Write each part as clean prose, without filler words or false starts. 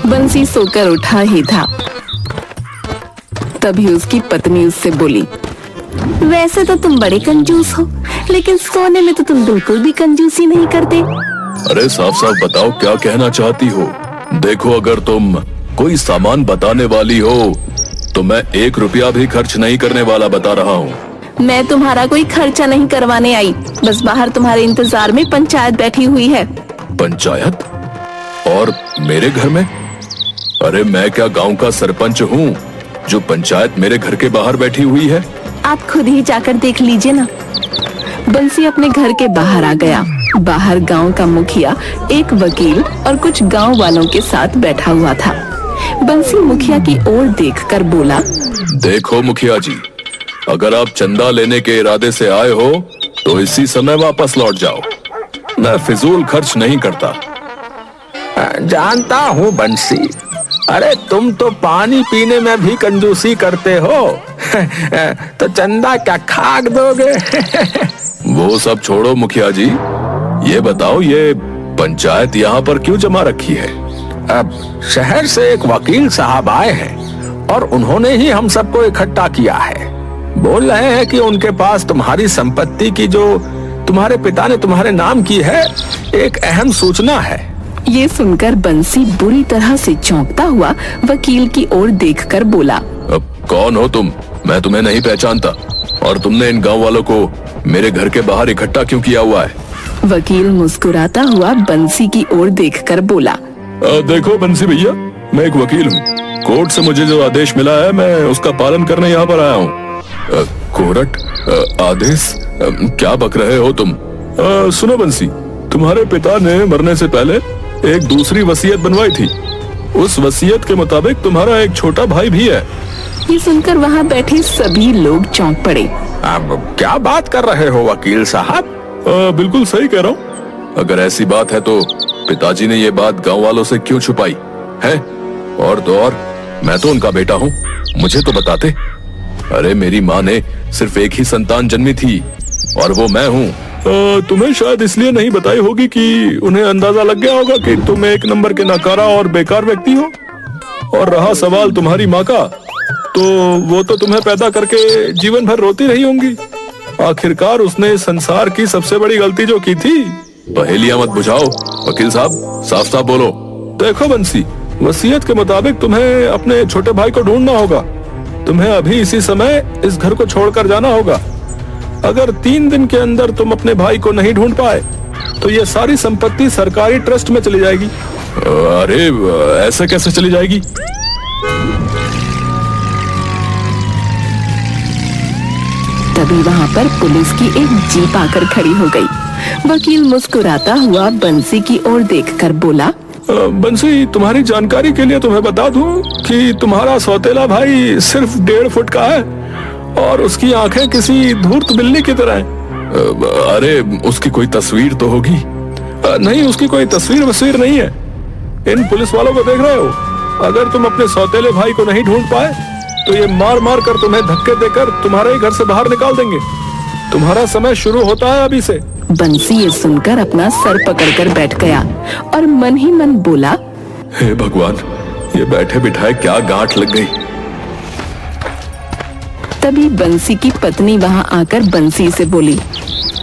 बंसी सोकर उठा ही था, तभी उसकी पत्नी उससे बोली, वैसे तो तुम बड़े कंजूस हो, लेकिन सोने में तो तुम बिल्कुल भी कंजूसी नहीं करते। अरे साफ साफ बताओ क्या कहना चाहती हो। देखो, अगर तुम कोई सामान बताने वाली हो तो मैं 1 रुपया भी खर्च नहीं करने वाला बता रहा हूँ। मैं तुम्हारा कोई खर्चा नहीं करवाने आई, बस बाहर तुम्हारे इंतजार में पंचायत बैठी हुई है। पंचायत? और मेरे घर में? अरे मैं क्या गांव का सरपंच हूँ जो पंचायत मेरे घर के बाहर बैठी हुई है? आप खुद ही जाकर देख लीजिए ना। बंसी अपने घर के बाहर आ गया। बाहर गांव का मुखिया, एक वकील और कुछ गांव वालों के साथ बैठा हुआ था। बंसी मुखिया की ओर देखकर बोला, देखो मुखिया जी, अगर आप चंदा लेने के इरादे से आए हो तो इसी समय वापस लौट जाओ। मैं फिजूल खर्च नहीं करता। जानता हूँ बंसी, अरे तुम तो पानी पीने में भी कंजूसी करते हो तो चंदा क्या खाक दोगे? वो सब छोड़ो मुखिया जी, ये बताओ ये पंचायत यहाँ पर क्यों जमा रखी है? अब शहर से एक वकील साहब आए हैं और उन्होंने ही हम सबको इकट्ठा किया है। बोल रहे हैं कि उनके पास तुम्हारी संपत्ति की, जो तुम्हारे पिता ने तुम्हारे नाम की है, एक अहम सूचना है। ये सुनकर बंसी बुरी तरह से चौंकता हुआ वकील की ओर देखकर बोला, अब कौन हो तुम? मैं तुम्हें नहीं पहचानता। और तुमने इन गांव वालों को मेरे घर के बाहर इकट्ठा क्यों किया हुआ है? वकील मुस्कुराता हुआ बंसी की ओर देखकर बोला, देखो बंसी भैया, मैं एक वकील हूँ। कोर्ट से मुझे जो आदेश मिला है मैं उसका पालन करने यहाँ पर आया हूँ। कोर्ट? आदेश? क्या बक रहे हो तुम? सुनो बंसी, तुम्हारे पिता ने मरने से पहले एक दूसरी वसीयत बनवाई थी। उस वसीयत के मुताबिक तुम्हारा एक छोटा भाई भी है। ये सुनकर वहाँ बैठे सभी लोग चौंक पड़े। अब क्या बात कर रहे हो वकील साहब? बिल्कुल सही कह रहा हूँ। अगर ऐसी बात है तो पिताजी ने ये बात गांव वालों से क्यों छुपाई है? और तो और मैं तो उनका बेटा हूँ, मुझे तो बताते। अरे मेरी माँ ने सिर्फ एक ही संतान जन्मी थी और वो मैं हूँ। तुम्हें शायद इसलिए नहीं बताई होगी कि उन्हें अंदाजा लग गया होगा कि तुम एक नंबर के नकारा और बेकार व्यक्ति हो। और रहा सवाल तुम्हारी माँ का, तो वो तो तुम्हें पैदा करके जीवन भर रोती रही होंगी। आखिरकार उसने संसार की सबसे बड़ी गलती जो की थी। पहेलियां मत बुझाओ वकील साहब, साफ साफ बोलो। देखो बंसी, वसीयत के मुताबिक तुम्हें अपने छोटे भाई को ढूंढना होगा। तुम्हें अभी इसी समय इस घर को छोड़कर जाना होगा। अगर 3 दिन के अंदर तुम अपने भाई को नहीं ढूंढ पाए तो ये सारी संपत्ति सरकारी ट्रस्ट में चली जाएगी। अरे ऐसे कैसे चली जाएगी? तभी वहाँ पर पुलिस की एक जीप आकर खड़ी हो गई। वकील मुस्कुराता हुआ बंसी की ओर देखकर बोला, बंसी, तुम्हारी जानकारी के लिए तुम्हें बता दूं कि तुम्हारा सौतेला भाई सिर्फ 1.5 फुट का है और उसकी आंखें किसी धूर्त बिल्ली की तरह हैं। अरे उसकी कोई तस्वीर तो होगी? नहीं, उसकी कोई तस्वीर नहीं है। इन पुलिस वालों को देख रहे हो? अगर तुम अपने सौतेले भाई को नहीं ढूंढ पाए तो ये मार मार कर तुम्हें धक्के देकर तुम्हारे ही घर से बाहर निकाल देंगे। तुम्हारा समय शुरू होता है अभी से। बंसी ये सुनकर अपना सर पकड़कर बैठ गया और मन ही मन बोला, हे भगवान, ये बैठे बिठाए क्या गांठ लग गई। तभी बंसी की पत्नी वहाँ आकर बंसी से बोली,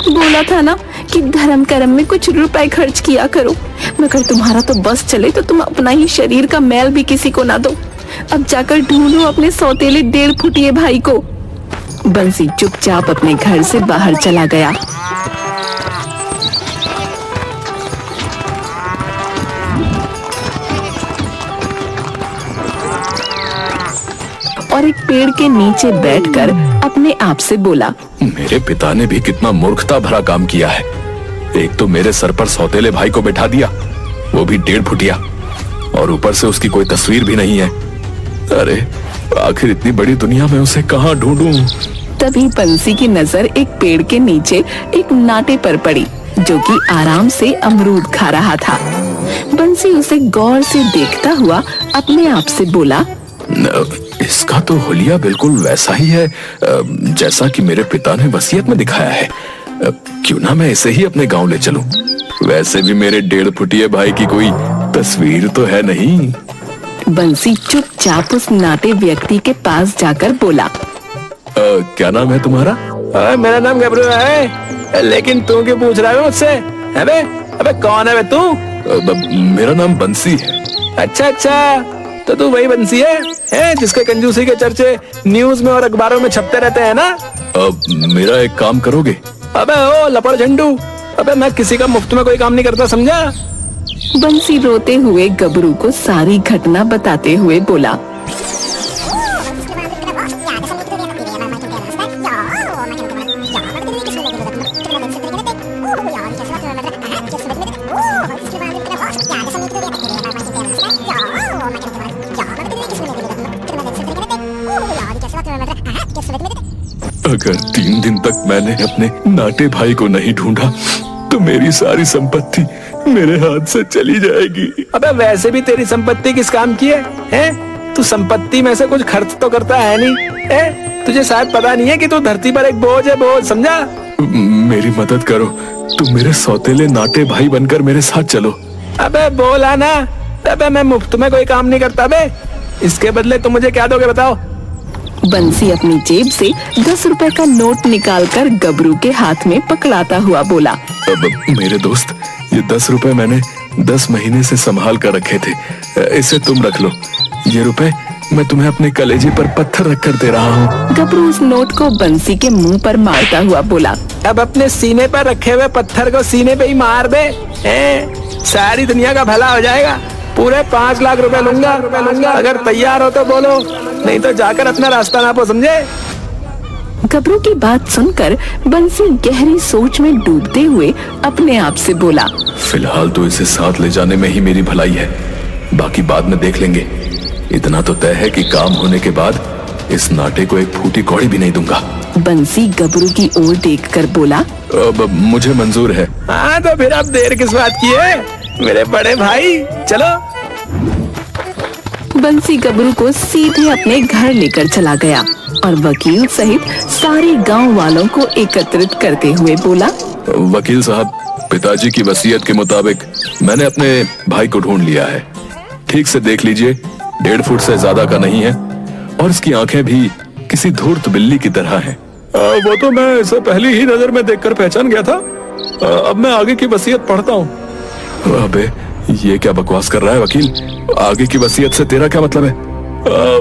बोला था ना कि धर्म कर्म में कुछ रुपए खर्च किया करो, मगर तुम्हारा तो बस चले तो तुम अपना ही शरीर का मैल भी किसी को ना दो। अब जाकर ढूंढो अपने सौतेले 1.5 फुटिए भाई को। बंसी चुपचाप अपने घर से बाहर चला गया। और एक पेड़ के नीचे बैठकर अपने आप से बोला, मेरे पिता ने भी कितना मूर्खता भरा काम किया है। एक तो मेरे सर पर सौतेले भाई को बैठा दिया, वो भी 1.5 फुटिया, और ऊपर से उसकी कोई तस्वीर भी नहीं है। अरे आखिर इतनी बड़ी दुनिया में उसे कहाँ ढूंढूं? तभी बंसी की नजर एक पेड़ के नीचे एक नाटे पर पड़ी जो कि आराम से अमरूद खा रहा था। बंसी उसे गौर से देखता हुआ अपने आप से बोला, इसका तो हुलिया बिल्कुल वैसा ही है जैसा कि मेरे पिता ने वसीयत में दिखाया है। क्यों ना मैं इसे ही अपने गांव ले चलूं? वैसे भी मेरे 1.5 फुटिए भाई की कोई तस्वीर तो है नहीं। बंसी चुपचाप उस नाटे व्यक्ति के पास जाकर बोला, क्या नाम है तुम्हारा? मेरा नाम गबरू है, लेकिन तू क्यों पूछ रहा है मुझसे? अबे अबे कौन है बे तू? मेरा नाम बंसी है। अच्छा, तो तू वही बंसी है जिसके कंजूसी के चर्चे न्यूज में और अखबारों में छपते रहते हैं ना? मेरा एक काम करोगे? अबे ओ लपड़ झंडू, अबे मैं किसी का मुफ्त में कोई काम नहीं करता, समझा? बंसी रोते हुए गबरू को सारी घटना बताते हुए बोला, अगर 3 दिन तक मैंने अपने नाटे भाई को नहीं ढूंढा तो मेरी सारी संपत्ति मेरे हाथ से चली जाएगी। अबे वैसे भी तेरी संपत्ति किस काम की है? तू संपत्ति में से कुछ खर्च तो करता है नहीं? तुझे शायद पता नहीं है कि तू धरती पर एक बोझ है, बोझ, समझा? मेरी मदद करो, तुम मेरे सौतेले नाटे भाई बनकर मेरे साथ चलो। अबे बोला ना, अबे मैं मुफ्त में कोई काम नहीं करता बे। इसके बदले तुम मुझे क्या दोगे बताओ? बंसी अपनी जेब से 10 रुपए का नोट निकालकर गबरू के हाथ में पकड़ाता हुआ बोला, अब मेरे दोस्त, ये 10 रुपए मैंने 10 महीने से संभाल कर रखे थे, इसे तुम रख लो। ये रुपए मैं तुम्हें अपने कलेजे पर पत्थर रखकर दे रहा हूँ। गबरू उस नोट को बंसी के मुंह पर मारता हुआ बोला, अब अपने सीने पर रखे हुए पत्थर को सीने पे ही मार दे, सारी दुनिया का भला हो जाएगा। पूरे 5 लाख रुपए लूंगा। अगर तैयार हो तो बोलो, नहीं तो जाकर अपना रास्ता नापो, समझे? गबरू की बात सुनकर बंसी गहरी सोच में डूबते हुए अपने आप से बोला, फिलहाल तो इसे साथ ले जाने में ही मेरी भलाई है, बाकी बाद में देख लेंगे। इतना तो तय है कि काम होने के बाद इस नाटे को एक फूटी कौड़ी भी नहीं दूंगा। बंसी गबरू की ओर देखकर बोला, अब मुझे मंजूर है। हाँ तो फिर अब देर किस बात की है मेरे बड़े भाई, चलो। बंसी गबरू को सीधे अपने घर लेकर चला गया और वकील सहित सारे गांव वालों को एकत्रित करते हुए बोला, वकील साहब, पिताजी की वसीयत के मुताबिक मैंने अपने भाई को ढूंढ लिया है। ठीक से देख लीजिए, 1.5 फुट से ज्यादा का नहीं है और इसकी आंखें भी किसी धूर्त बिल्ली की तरह हैं। वो तो मैं इसे पहली ही नजर में देखकर पहचान गया था। अब मैं आगे की वसीयत पढ़ता हूँ। अबे ये क्या बकवास कर रहा है वकील? आगे की वसीयत से तेरा क्या मतलब है?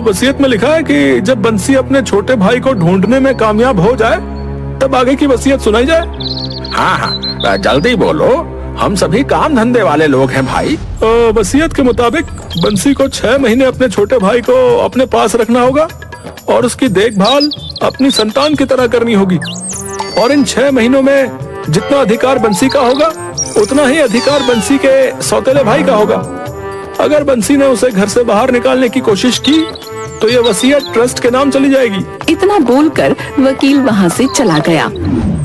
वसीयत में लिखा है कि जब बंसी अपने छोटे भाई को ढूंढने में कामयाब हो जाए तब आगे की वसीयत सुनाई जाए। हाँ, जल्दी बोलो, हम सभी काम धंधे वाले लोग हैं भाई। वसीयत के मुताबिक बंसी को 6 महीने अपने छोटे भाई को अपने पास रखना होगा और उसकी देखभाल अपनी संतान की तरह करनी होगी। और इन 6 महीनों में जितना अधिकार बंसी का होगा उतना ही अधिकार बंसी के सौतेले भाई का होगा। अगर बंसी ने उसे घर से बाहर निकालने की कोशिश की तो ये वसीयत ट्रस्ट के नाम चली जाएगी। इतना बोलकर वकील वहाँ से चला गया।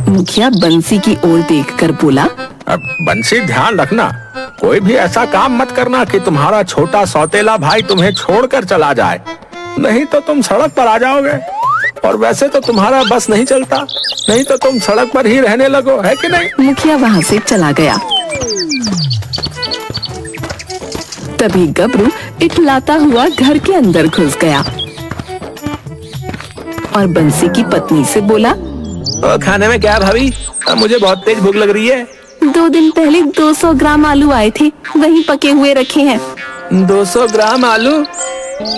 मुखिया बंसी की ओर देखकर बोला, अब बंसी ध्यान रखना, कोई भी ऐसा काम मत करना कि तुम्हारा छोटा सौतेला भाई तुम्हें छोड़कर चला जाए, नहीं तो तुम सड़क पर आ जाओगे। और वैसे तो तुम्हारा बस नहीं चलता, नहीं तो तुम सड़क पर ही रहने लगो, है कि नहीं? मुखिया वहाँ से चला गया। तभी गबरू इटलाता हुआ घर के अंदर घुस गया और बंसी की पत्नी से बोला, खाने में क्या भाभी? मुझे बहुत तेज भूख लग रही है। 2 दिन पहले 200 ग्राम आलू आए थे, वही पके हुए रखे हैं। 200 ग्राम आलू?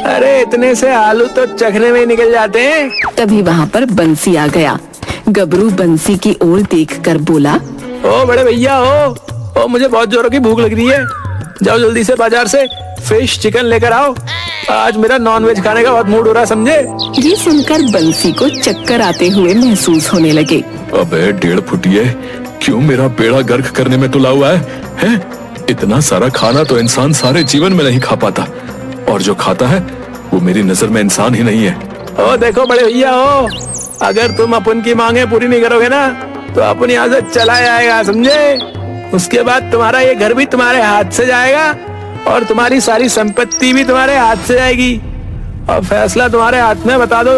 अरे इतने से आलू तो चखने में निकल जाते हैं। तभी वहाँ पर बंसी आ गया। गबरू बंसी की ओर देखकर बोला, ओ बड़े भैया ओ, मुझे बहुत जोरों की भूख लग रही है, जाओ जल्दी से बाजार से फिश चिकन लेकर आओ। आज मेरा नॉनवेज खाने का बहुत मूड हो रहा है, समझे? ये सुनकर बंसी को चक्कर आते हुए महसूस होने लगे। अबे 1.5 फुटिए, क्यों मेरा बेड़ा गर्क करने में तुला हुआ है? इतना सारा खाना तो इंसान सारे जीवन में नहीं खा पाता, और जो खाता है वो मेरी नजर में इंसान ही नहीं है। ओ देखो बड़े भैया ओ, अगर तुम अपन की मांगे पूरी नहीं करोगे ना तो अपन यहाँ से चला जाएगा, समझे? उसके बाद तुम्हारा ये घर भी तुम्हारे हाथ से जाएगा और तुम्हारी सारी संपत्ति भी तुम्हारे हाथ से जाएगी, और फैसला तुम्हारे हाथ में, बता दो।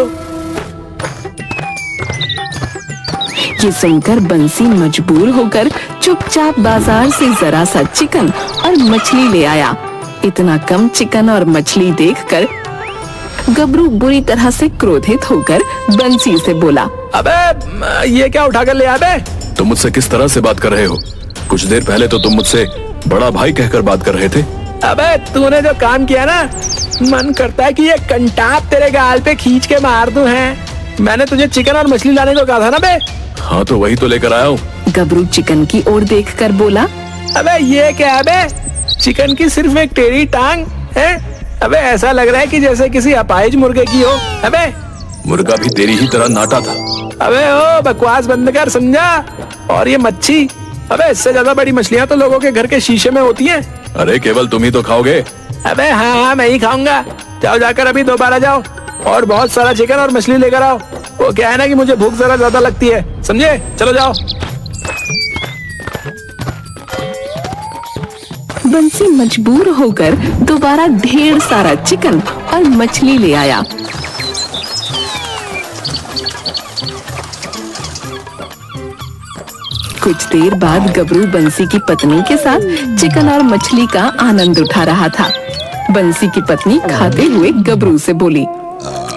ये सुनकर बंसी मजबूर होकर चुपचाप बाजार से जरा सा चिकन और मछली ले आया इतना कम चिकन और मछली देखकर गबरू बुरी तरह से क्रोधित होकर बंसी से बोला, अबे ये क्या उठा कर ले आया बे? तुम मुझसे किस तरह से बात कर रहे हो? कुछ देर पहले तो तुम मुझसे बड़ा भाई कहकर बात कर रहे थे। अबे तूने जो काम किया ना, मन करता है कि ये कंटाप तेरे गाल पे खींच के मार दूं हैं। मैंने तुझे चिकन और मछली लाने को कहा था ना बे? हाँ तो वही तो लेकर आया हूँ। गबरू चिकन की ओर देखकर बोला, अबे ये क्या है बे? चिकन की सिर्फ एक टेढ़ी टांग है। अबे ऐसा लग रहा है कि जैसे किसी अपाहिज मुर्गे की हो। अबे मुर्गा भी तेरी ही तरह नाटा था। अबे ओ बकवास बंद कर, समझा? और ये मच्छी, अबे इससे ज्यादा बड़ी मछलियाँ तो लोगों के घर के शीशे में होती हैं। अरे केवल तुम ही तो खाओगे। अबे हाँ मैं ही खाऊंगा। जाओ जाकर अभी दोबारा जाओ और बहुत सारा चिकन और मछली लेकर आओ। वो क्या है ना कि मुझे भूख जरा ज्यादा लगती है, समझे? चलो जाओ। बंसी मजबूर होकर दोबारा ढेर सारा चिकन और मछली ले आया। कुछ देर बाद गबरू बंसी की पत्नी के साथ चिकन और मछली का आनंद उठा रहा था। बंसी की पत्नी खाते हुए गबरू से बोली,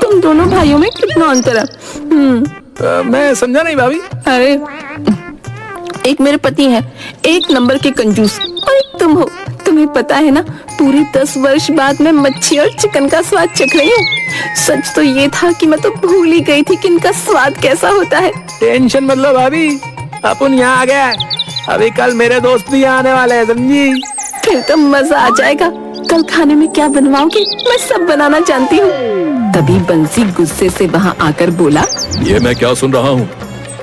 तुम दोनों भाइयों में कितना अंतर है? मैं समझा नहीं भाभी। अरे एक मेरे पति हैं, एक नंबर के कंजूस, और एक तुम हो। तुम्हें पता है ना, पूरी 10 वर्ष बाद मैं मच्छी और चिकन का स्वाद चख रही हूँ। सच तो ये था कि मैं तो भूल ही गई थी कि इनका स्वाद कैसा होता है। टेंशन मत लो भाभी, अपन यहाँ आ गया। अभी कल मेरे दोस्त भी आने वाले हैं, समझी? फिर तो मजा आ जाएगा। कल खाने में क्या बनवाओगे? मैं सब बनाना जानती हूँ। तभी बंसी गुस्से से वहाँ आकर बोला, ये मैं क्या सुन रहा हूँ?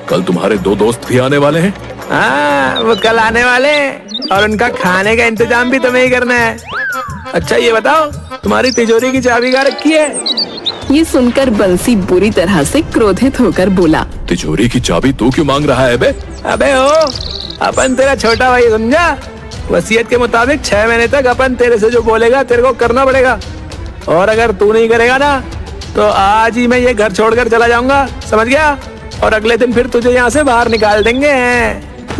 कल तुम्हारे 2 दोस्त भी आने वाले हैं? हाँ वो कल आने वाले हैं और उनका खाने का इंतजाम भी तुम्हें ही करना है। अच्छा ये बताओ, तुम्हारी तिजोरी की चाबी कहाँ रखी है? ये सुनकर बंसी बुरी तरह से क्रोधित होकर बोला, तिजोरी की चाबी तू क्यों मांग रहा है बे? अबे ओ, अपन तेरा छोटा भाई, समझा? वसीयत के मुताबिक 6 महीने तक अपन तेरे से जो बोलेगा तेरे को करना पड़ेगा। और अगर तू नहीं करेगा ना तो आज ही मैं ये घर छोड़कर चला जाऊंगा, समझ गया? और अगले दिन फिर तुझे यहाँ से बाहर निकाल देंगे।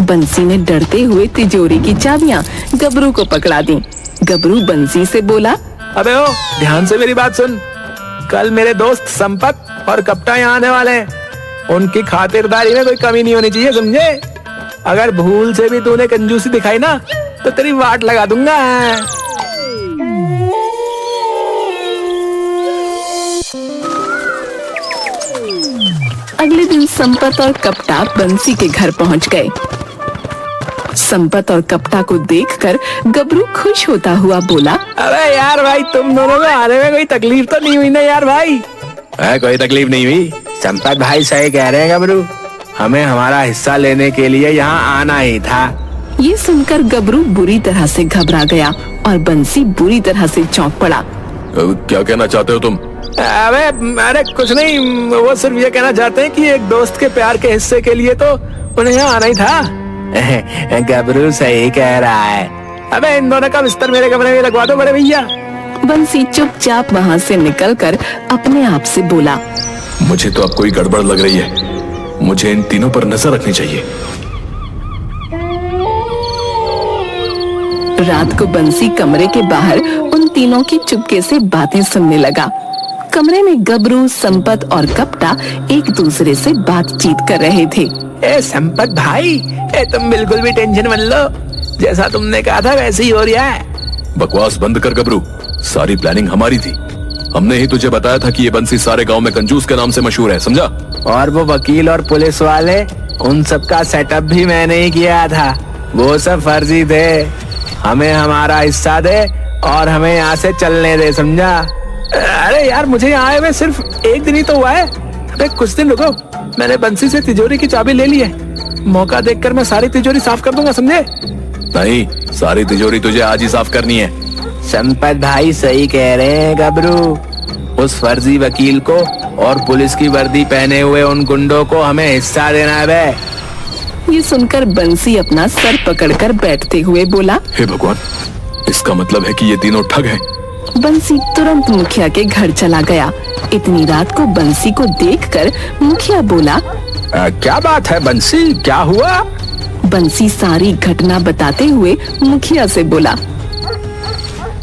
बंसी ने डरते हुए तिजोरी की चाबियां गबरू को पकड़ा दी। गबरू बंसी से बोला, अबे ओ ध्यान से मेरी बात सुन। कल मेरे दोस्त संपत और कप्ता यहाँ आने वाले हैं। उनकी खातिरदारी में कोई कमी नहीं होनी चाहिए, समझे? अगर भूल से भी तूने कंजूसी दिखाई ना तो तेरी वाट लगा दूंगा। अगले दिन संपत और कप्ता बंसी के घर पहुंच गए। संपत और कप्ता को देखकर गबरू खुश होता हुआ बोला, अरे यार भाई, तुम दोनों को आने में कोई तकलीफ तो नहीं हुई ना यार भाई? कोई तकलीफ नहीं हुई। संपत भाई सही कह रहे हैं गबरू, हमें हमारा हिस्सा लेने के लिए यहाँ आना ही था। ये सुनकर गबरू बुरी तरह से घबरा गया और बंसी बुरी तरह से चौंक पड़ा। क्या कहना चाहते हो तुम? अबे अरे कुछ नहीं, वो सिर्फ ये कहना चाहते हैं कि एक दोस्त के प्यार के हिस्से के लिए तो उन्हें यहाँ आना ही था। गबरू सही कह रहा है। अबे इन दोनों का बिस्तर मेरे कमरे में लगवा दो बड़े भैया। बंसी चुपचाप वहाँ से निकलकर अपने आप से बोला, मुझे तो अब कोई गड़बड़ लग रही है। मुझे इन तीनों पर नजर रखनी चाहिए। रात को बंसी कमरे के बाहर उन तीनों की चुपके से बातें सुनने लगा। कमरे में गबरू, संपत और कप्ता एक दूसरे से बातचीत कर रहे थे। ए संपत भाई, तुम बिल्कुल भी टेंशन मत लो, जैसा तुमने कहा था वैसे ही हो रहा है। बकवास बंद कर गबरू, सारी प्लानिंग हमारी थी। हमने ही तुझे बताया था कि ये बंसी सारे गांव में कंजूस के नाम से मशहूर है, समझा? और वो वकील और पुलिस वाले, उन सब का सेटअप भी मैंने ही किया था। वो सब फर्जी थे। हमें हमारा हिस्सा दे और हमें यहाँ से चलने दे, समझा? अरे यार, मुझे यहाँ आए हुए सिर्फ एक दिन ही तो हुआ है। अबे कुछ दिन रुको, मैंने बंसी से तिजोरी की चाबी ले ली है। मौका देखकर मैं सारी तिजोरी साफ कर दूंगा, समझे? नहीं, सारी तिजोरी तुझे आज ही साफ करनी है। संपत भाई सही कह रहे हैं गबरू। उस फर्जी वकील को और पुलिस की वर्दी पहने हुए उन गुंडों को हमें हिस्सा देना है बे। ये सुनकर बंसी अपना सर पकड़कर बैठते हुए बोला, हे भगवान, इसका मतलब है कि ये तीनों ठग हैं। बंसी तुरंत मुखिया के घर चला गया। इतनी रात को बंसी को देखकर मुखिया बोला, क्या बात है बंसी, क्या हुआ? बंसी सारी घटना बताते हुए मुखिया से बोला,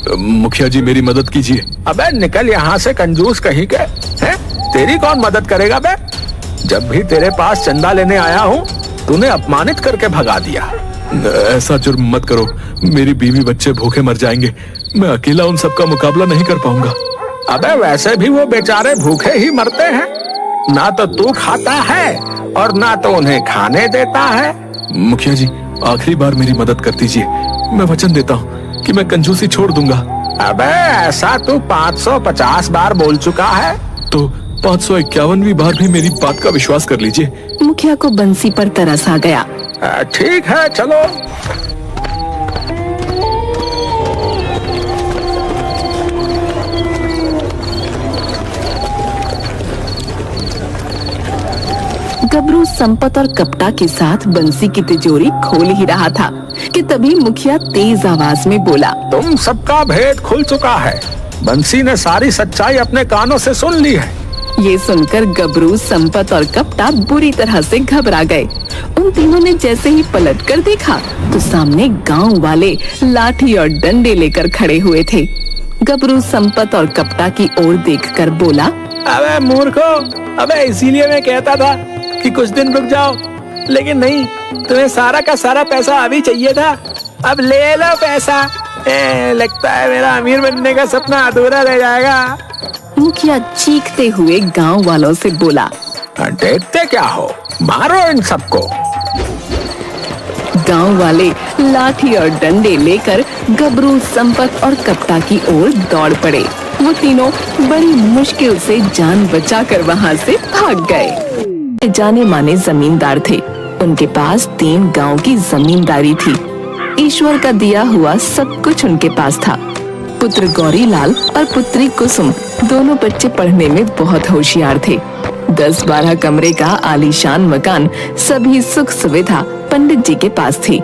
मुखिया जी मेरी मदद कीजिए। अबे निकल यहाँ से कंजूस कहीं के। हैं? तेरी कौन मदद करेगा बे? जब भी तेरे पास चंदा लेने आया हूँ तूने अपमानित करके भगा दिया। ऐसा जुर्म मत करो, मेरी बीवी बच्चे भूखे मर जाएंगे, मैं अकेला उन सबका मुकाबला नहीं कर पाऊंगा। अबे वैसे भी वो बेचारे भूखे ही मरते हैं, ना तो तू खाता है और ना तो उन्हें खाने देता है। मुखिया जी आखिरी बार मेरी मदद कर दीजिए, मैं वचन देता हूँ कि मैं कंजूसी छोड़ दूंगा। अबे ऐसा तू 550 बार बोल चुका है तो 551वीं बार भी मेरी बात का विश्वास कर लीजिए। मुखिया को बंसी पर तरस आ गया। ठीक है चलो। गबरू संपत और कपटा के साथ बंसी की तिजोरी खोल ही रहा था कि तभी मुखिया तेज आवाज में बोला, तुम सबका भेद खुल चुका है। बंसी ने सारी सच्चाई अपने कानों से सुन ली है। ये सुनकर गबरू संपत और कपटा बुरी तरह से घबरा गए। उन तीनों ने जैसे ही पलट कर देखा तो सामने गांव वाले लाठी और डंडे लेकर खड़े हुए थे। गबरू संपत और कपटा की ओर देखकर बोला, अबे मूर्खो, अबे इसीलिए मैं कहता था कि कुछ दिन रुक जाओ, लेकिन नहीं, तुम्हें सारा का सारा पैसा अभी चाहिए था। अब ले लो पैसा। लगता है मेरा अमीर बनने का सपना अधूरा रह जाएगा। मुखिया चीखते हुए गांव वालों से बोला, देखते क्या हो, मारो इन सबको। गांव वाले लाठी और डंडे लेकर गबरू संपत और कपटा की ओर दौड़ पड़े। वो तीनों बड़ी मुश्किल से जान बचाकर वहां से भाग गए। जाने माने जमींदार थे, उनके पास 3 गांव की जमींदारी थी। ईश्वर का दिया हुआ सब कुछ उनके पास था। पुत्र गौरीलाल और पुत्री कुसुम दोनों बच्चे पढ़ने में बहुत होशियार थे। 10-12 कमरे का आलीशान मकान, सभी सुख सुविधा पंडित जी के पास थी।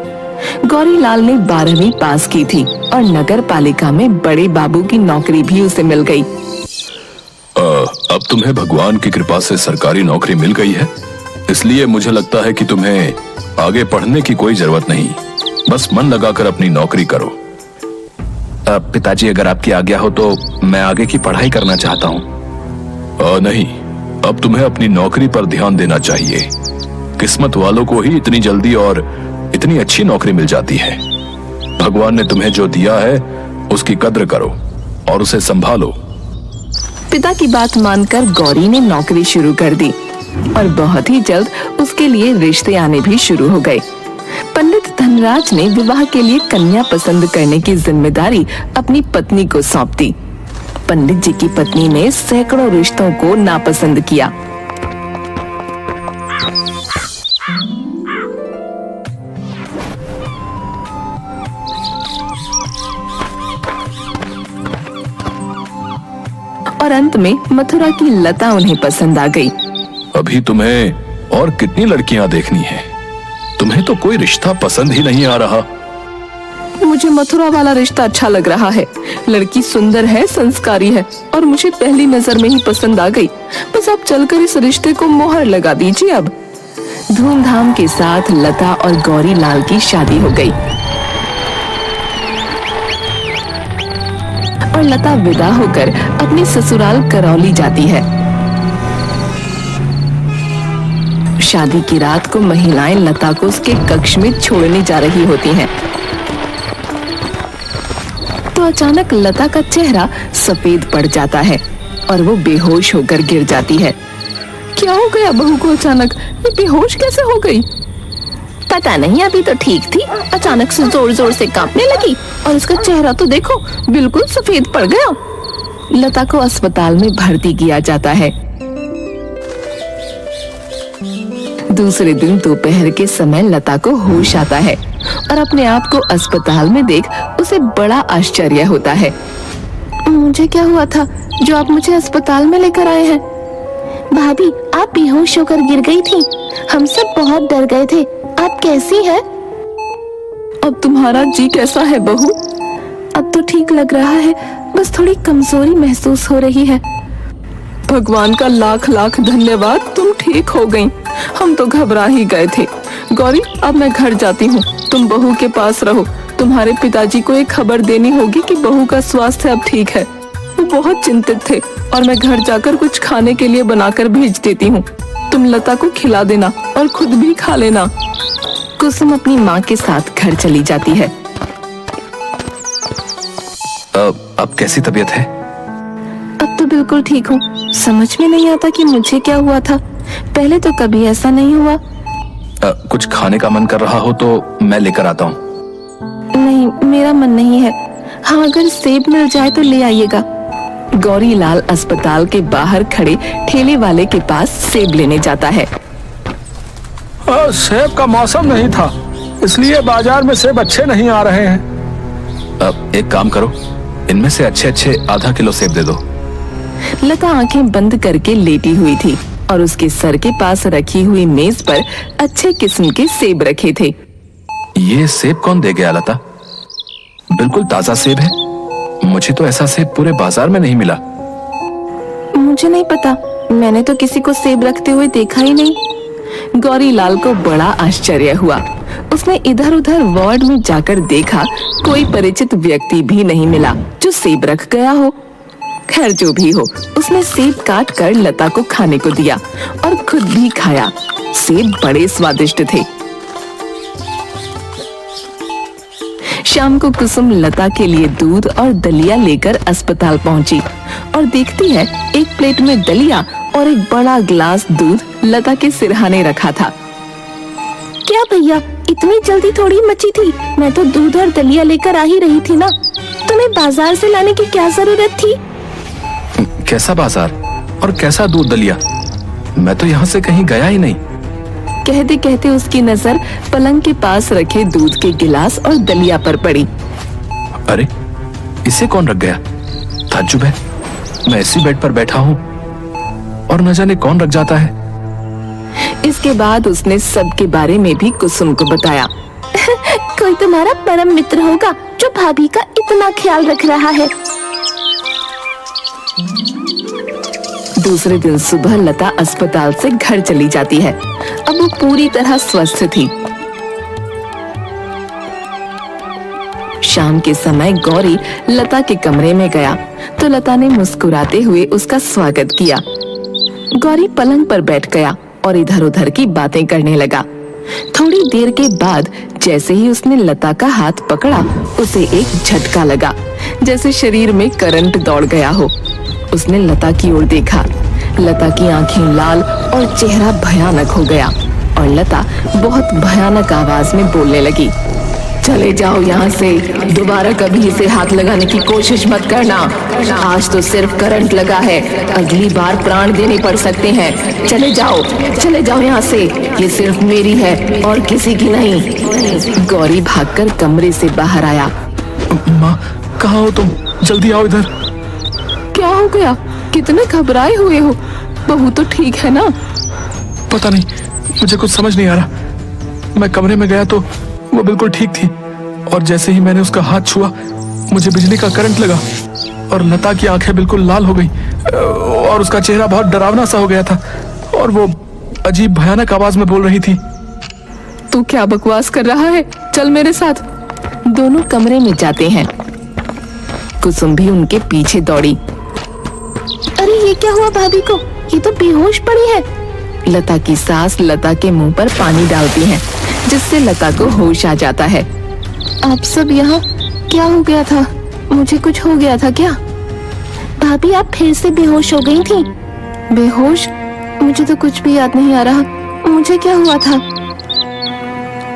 गौरीलाल ने 12वीं पास की थी और नगर पालिका में बड़े बाबू की नौकरी भी उसे मिल गई। अब तुम्हें भगवान की कृपा से सरकारी नौकरी मिल गई है, इसलिए मुझे लगता है कि तुम्हें आगे पढ़ने की कोई जरूरत नहीं, बस मन लगाकर अपनी नौकरी करो। पिताजी अगर आपकी आज्ञा हो तो मैं आगे की पढ़ाई करना चाहता हूँ। नहीं, अब तुम्हें अपनी नौकरी पर ध्यान देना चाहिए। किस्मत वालों को ही इतनी जल्दी और इतनी अच्छी नौकरी मिल जाती है। भगवान ने तुम्हें जो दिया है उसकी कद्र करो और उसे संभालो। पिता की बात मानकर गौरी ने नौकरी शुरू कर दी और बहुत ही जल्द उसके लिए रिश्ते आने भी शुरू हो गए। पंडित धनराज ने विवाह के लिए कन्या पसंद करने की जिम्मेदारी अपनी पत्नी को सौंप दी। पंडित जी की पत्नी ने सैकड़ों रिश्तों को नापसंद किया। और अंत में मथुरा की लता उन्हें पसंद आ गई। अभी तुम्हें और कितनी लड़कियां देखनी हैं? तुम्हें तो कोई रिश्ता पसंद ही नहीं आ रहा। मुझे मथुरा वाला रिश्ता अच्छा लग रहा है। लड़की सुंदर है, संस्कारी है और मुझे पहली नजर में ही पसंद आ गई। बस आप चलकर इस रिश्ते को मोहर लगा दीजिए। अब धूमधाम के साथ लता और गौरीलाल की शादी हो गई और लता विदा होकर अपने ससुराल करौली जाती है। शादी की रात को महिलाएं लता को उसके कक्ष में छोड़ने जा रही होती हैं। तो अचानक लता का चेहरा सफेद पड़ जाता है और वो बेहोश होकर गिर जाती है। क्या हो गया बहू को अचानक? ये बेहोश कैसे हो गई? पता नहीं, अभी तो ठीक थी, अचानक से जोर जोर से कांपने लगी और इसका चेहरा तो देखो बिल्कुल सफेद पड़ गया। लता को अस्पताल में भर्ती किया जाता है। दूसरे दिन दोपहर के समय लता को होश आता है और अपने आप को अस्पताल में देख उसे बड़ा आश्चर्य होता है। मुझे क्या हुआ था जो आप मुझे अस्पताल में लेकर आए हैं? भाभी, आप बेहोश होकर गिर गई थी, हम सब बहुत डर गए थे। आप कैसी हैं? अब तुम्हारा जी कैसा है बहू? अब तो ठीक लग रहा है, बस थोड़ी कमजोरी महसूस हो रही है। भगवान का लाख लाख धन्यवाद, तुम ठीक हो गईं। हम तो घबरा ही गए थे। गौरी, अब मैं घर जाती हूँ, तुम बहू के पास रहो, तुम्हारे पिताजी को एक खबर देनी होगी कि बहू का स्वास्थ्य अब ठीक है। वो बहुत चिंतित थे और मैं घर जाकर कुछ खाने के लिए बनाकर भेज देती हूँ। तुम लता को खिला देना और खुद भी खा लेना। कुसुम अपनी माँ के साथ घर चली जाती है। अब कैसी तबीयत है? अब तो बिल्कुल ठीक हूँ। समझ में नहीं आता कि मुझे क्या हुआ था। पहले तो कभी ऐसा नहीं हुआ। कुछ खाने का मन कर रहा हो तो मैं लेकर आता हूँ। नहीं, मेरा मन नहीं है। हाँ, अगर सेब मिल जाए तो ले आइएगा। गौरीलाल अस्पताल के बाहर खड़े ठेले वाले के पास सेब लेने जाता है। सेब का मौसम नहीं था, इसलिए बाजार में सेब अच्छे नहीं आ रहे हैं। एक काम करो, इनमें से अच्छे अच्छे आधा किलो सेब दे दो। लता आंखें बंद करके लेटी हुई थी और उसके सर के पास रखी हुई मेज पर अच्छे किस्म के सेब रखे थे। ये सेब कौन दे गया लता? बिल्कुल ताजा सेब है। मुझे तो ऐसा सेब पूरे बाजार में नहीं मिला। मुझे नहीं पता, मैंने तो किसी को सेब रखते हुए देखा ही नहीं। गौरीलाल को बड़ा आश्चर्य हुआ। उसने इधर उधर वार्ड में जाकर देखा, कोई परिचित व्यक्ति भी नहीं मिला जो सेब रख गया हो। खैर जो भी हो, उसने सेब काट कर लता को खाने को दिया और खुद भी खाया। सेब बड़े स्वादिष्ट थे। शाम को कुसुम लता के लिए दूध और दलिया लेकर अस्पताल पहुंची और देखती है एक प्लेट में दलिया और एक बड़ा गिलास दूध लता के सिरहाने रखा था। क्या भैया, इतनी जल्दी थोड़ी मची थी? मैं तो दूध और दलिया लेकर आ ही रही थी ना। तुम्हें बाजार से लाने की क्या जरूरत थी? कैसा बाजार और कैसा दूध दलिया? मैं तो यहाँ से कहीं गया ही नहीं। कहते कहते उसकी नजर पलंग के पास रखे दूध के गिलास और दलिया पर पड़ी। अरे, इसे कौन रख गया? ताज्जुब है, मैं इसी बेड पर बैठा हूँ और न जाने कौन रख जाता है। इसके बाद उसने सबके बारे में भी कुसुम को बताया। कोई तुम्हारा परम मित्र होगा जो भाभी का इतना ख्याल रख रहा है। दूसरे दिन सुबह लता अस्पताल से घर चली जाती है। अब वो पूरी तरह स्वस्थ थी। शाम के समय गौरी लता के कमरे में गया तो लता ने मुस्कुराते हुए उसका स्वागत किया। गौरी पलंग पर बैठ गया और इधर उधर की बातें करने लगा। थोड़ी देर के बाद जैसे ही उसने लता का हाथ पकड़ा, उसे एक झटका लगा, जैसे शरीर में करंट दौड़ गया हो। उसने लता की ओर देखा। लता की आंखें लाल और चेहरा भयानक हो गया और लता बहुत भयानक आवाज में बोलने लगी। चले जाओ यहाँ से, दोबारा कभी इसे हाथ लगाने की कोशिश मत करना। आज तो सिर्फ करंट लगा है, अगली बार प्राण देने पड़ सकते हैं। चले जाओ यहाँ से, ये सिर्फ मेरी है और किसी की नहीं। गौरी भागकर कमरे से बाहर आया। माँ, कहाँ हो तुम? जल्दी आओ इधर। क्या हो गया? कितने घबराए हुए हो? बहू तो ठीक है ना? पता नहीं, मुझे कुछ समझ नहीं आ रहा। मैं कमरे में गया तो वो बिल्कुल ठीक थी और जैसे ही मैंने उसका हाथ छुआ, मुझे बिजली का करंट लगा और लता की आंखें बिल्कुल लाल हो गई और उसका चेहरा बहुत डरावना सा हो गया था और वो अजीब भयानक आवाज में बोल रही थी। तू क्या बकवास कर रहा है? चल मेरे साथ। दोनों कमरे में जाते हैं। कुसुम भी उनके पीछे दौड़ी। अरे ये क्या हुआ भाभी को? ये तो बेहोश पड़ी है। लता की सास लता के मुंह पर पानी डालती है, जिससे लता को होश आ जाता है। आप सब यहाँ? क्या हो गया था? मुझे कुछ हो गया था क्या? भाभी आप फिर से बेहोश हो गई थी। बेहोश? मुझे तो कुछ भी याद नहीं आ रहा। मुझे क्या हुआ था?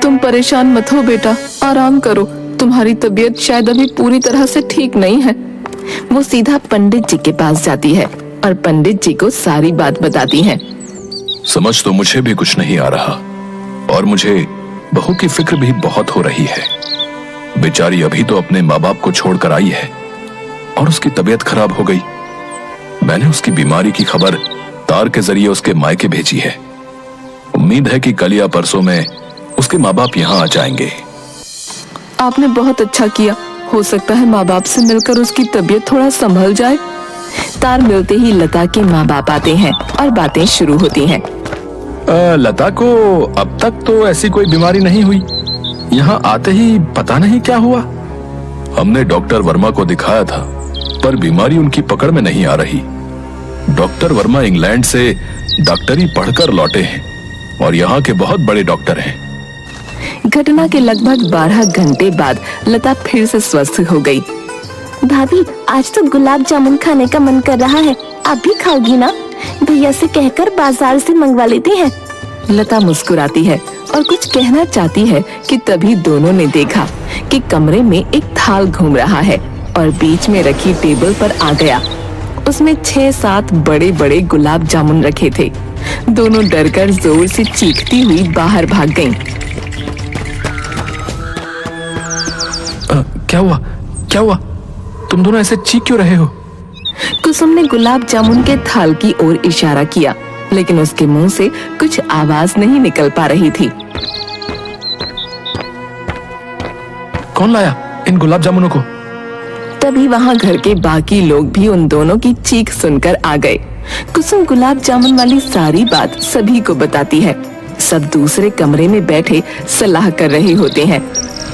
तुम परेशान मत हो बेटा, आराम करो। तुम्हारी तबीयत शायद अभी पूरी तरह से ठीक नहीं है। वो सीधा पंडित जी के पास जाती है और पंडित जी को सारी बात बताती है। समझ तो मुझे भी कुछ नहीं आ रहा और मुझे बहू की फिक्र भी बहुत हो रही है। बेचारी अभी तो अपने माँ बाप को छोड़कर आई है और उसकी तबीयत खराब हो गई। मैंने उसकी बीमारी की खबर तार के जरिए उसके मायके भेजी है। उम्मीद है कि कल या परसों में उसके माँ बाप यहाँ आ जाएंगे। आपने बहुत अच्छा किया। हो सकता है माँ बाप से मिलकर उसकी तबीयत थोड़ा संभल जाए। तार मिलते ही लता के माँ बाप आते हैं और बातें शुरू होती हैं। लता को अब तक तो ऐसी कोई बीमारी नहीं हुई। यहाँ आते ही पता नहीं क्या हुआ। हमने डॉक्टर वर्मा को दिखाया था, पर बीमारी उनकी पकड़ में नहीं आ रही। डॉक्टर वर्मा इंग्लैंड से डॉक्टरी पढ़कर लौटे हैं और यहाँ के बहुत बड़े डॉक्टर हैं। घटना के लगभग 12 घंटे बाद लता फिर से स्वस्थ हो गई। भाभी, आज तो गुलाब जामुन खाने का मन कर रहा है, आप भी खाओगी ना? भैया से कहकर बाजार से मंगवा लेती हैं। लता मुस्कुराती है और कुछ कहना चाहती है कि तभी दोनों ने देखा कि कमरे में एक थाल घूम रहा है और बीच में रखी टेबल पर आ गया। उसमें 6-7 बड़े बड़े गुलाब जामुन रखे थे। दोनों डरकर जोर से चीखती हुई बाहर भाग गईं। क्या हुआ? क्या हुआ? तुम दोनों ऐसे चीख क्यों रहे हो? कुसुम ने गुलाब जामुन के थाल की ओर इशारा किया, लेकिन उसके मुंह से कुछ आवाज नहीं निकल पा रही थी। कौन लाया इन गुलाब जामुनों को? तभी वहाँ घर के बाकी लोग भी उन दोनों की चीख सुनकर आ गए। कुसुम गुलाब जामुन वाली सारी बात सभी को बताती है। सब दूसरे कमरे में बैठे सलाह कर रहे होते हैं।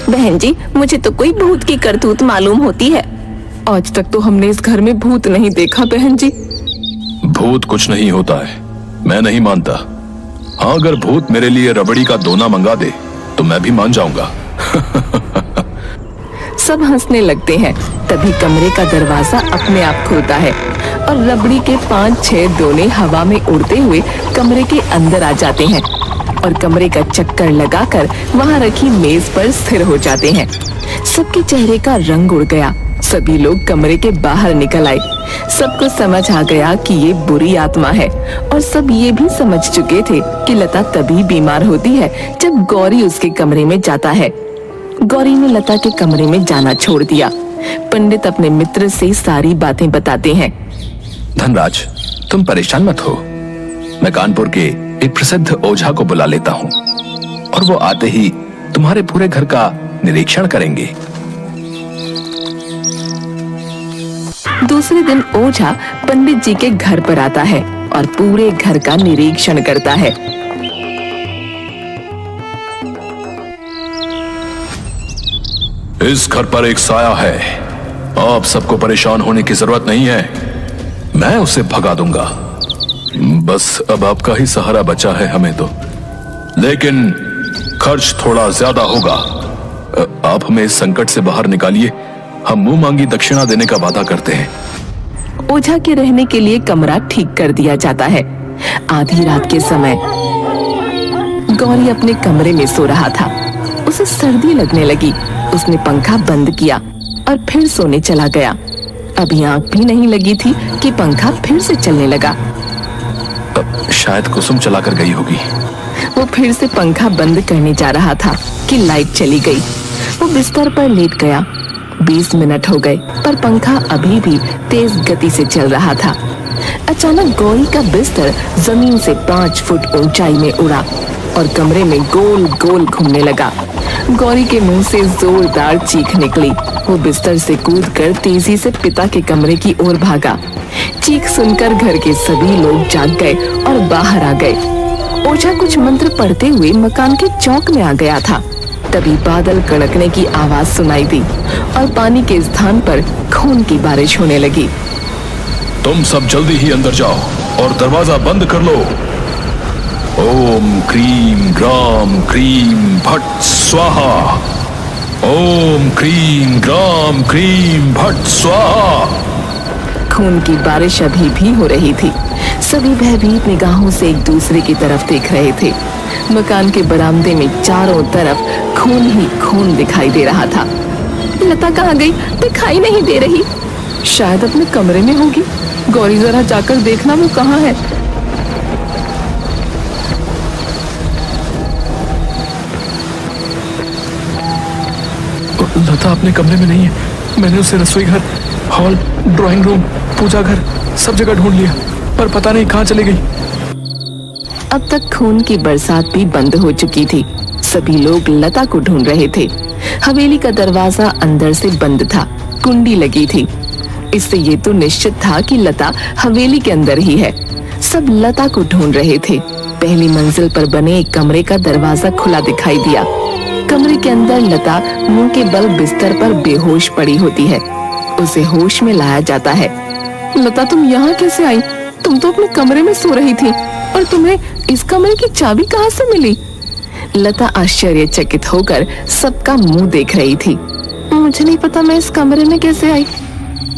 बहन जी, मुझे तो कोई भूत की करतूत मालूम होती है। आज तक तो हमने इस घर में भूत नहीं देखा बहन जी। भूत कुछ नहीं होता है, मैं नहीं मानता। हाँ, अगर भूत मेरे लिए रबड़ी का दोना मंगा दे तो मैं भी मान जाऊंगा। सब हंसने लगते हैं। तभी कमरे का दरवाजा अपने आप खुलता है और रबड़ी के 5-6 दोने हवा में उड़ते हुए कमरे के अंदर आ जाते हैं और कमरे का चक्कर लगाकर वहाँ रखी मेज पर स्थिर हो जाते हैं। सबके चेहरे का रंग उड़ गया। सभी लोग कमरे के बाहर निकल आए। सबको समझ आ गया कि ये बुरी आत्मा है और सब ये भी समझ चुके थे कि लता तभी बीमार होती है जब गौरी उसके कमरे में जाता है। गौरी ने लता के कमरे में जाना छोड़ दिया। पंडित अपने मित्र से सारी बातें बताते हैं। धनराज, तुम परेशान मत हो। मैं कानपुर के एक प्रसिद्ध ओझा को बुला लेता हूँ और वो आते ही तुम्हारे पूरे घर का निरीक्षण करेंगे। दूसरे दिन ओझा पंडित जी के घर पर आता है और पूरे घर का निरीक्षण करता है। इस घर पर एक साया है, आप सबको परेशान होने की जरूरत नहीं है, मैं उसे भगा दूंगा। बस अब आपका ही सहारा बचा है हमें तो, लेकिन खर्च थोड़ा ज्यादा होगा। आप हमें इस संकट से बाहर निकालिए, हम मुंह मांगी दक्षिणा देने का वादा करते हैं। ओझा के रहने के लिए कमरा ठीक कर दिया जाता है। आधी रात के समय गौरी अपने कमरे में सो रहा था। उसे सर्दी लगने लगी। उसने पंखा बंद किया और फिर सोने चला गया। अभी आंख भी नहीं लगी थी कि पंखा फिर से चलने लगा। शायद कुसुम चला कर गई होगी। वो फिर से पंखा बंद करने जा रहा था कि लाइट चली गई। वो बिस्तर पर लेट गया। 20 मिनट हो गए पर पंखा अभी भी तेज गति से चल रहा था। अचानक गौरी का बिस्तर जमीन से 5 फुट ऊंचाई में उड़ा और कमरे में गोल गोल घूमने लगा। गौरी के मुंह से जोरदार चीख निकली। वो बिस्तर से कूदकर तेजी से पिता के कमरे की ओर भागा। चीख सुनकर घर के सभी लोग जाग गए और बाहर आ गए। ओझा कुछ मंत्र पढ़ते हुए मकान के चौक में आ गया था। तभी बादल कड़कने की आवाज सुनाई दी और पानी के स्थान पर खून की बारिश होने लगी। तुम सब जल्दी ही अंदर जाओ और दरवाजा बंद कर लो। ओम क्रीम ग्राम क्रीम भट स्वाहा। ओम क्रीम ग्राम क्रीम भट स्वाहा। खून की बारिश अभी भी हो रही थी। सभी भयभीत निगाहों से एक दूसरे की तरफ देख रहे थे। मकान के बरामदे में चारों तरफ खून ही खून दिखाई दे रहा था। लता कहाँ गई? दिखाई नहीं दे रही। शायद अपने कमरे में होगी। गौरी, जरा जाकर देखना वो कहाँ है। लता अपने कमरे में नहीं है। मैंने उसे रसोई घर, हॉल, ड्राइंग रूम, पूजा घर सब जगह ढूंढ लिया पर पता नहीं कहाँ चली गई। अब तक खून की बरसात भी बंद हो चुकी थी। सभी लोग लता को ढूंढ रहे थे। हवेली का दरवाजा अंदर से बंद था, कुंडी लगी थी। इससे ये तो निश्चित था कि लता हवेली के अंदर ही है। सब लता को ढूंढ रहे थे। पहली मंजिल पर बने एक कमरे का दरवाजा खुला दिखाई दिया। कमरे के अंदर लता मुंह के बल बिस्तर पर बेहोश पड़ी होती है। उसे होश में लाया जाता है। लता, तुम यहाँ कैसे आई? तुम तो अपने कमरे में सो रही थी, और तुम्हें इस कमरे की चाबी कहाँ से मिली? लता आश्चर्यचकित होकर सबका मुंह देख रही थी। मुझे नहीं पता मैं इस कमरे में कैसे आई।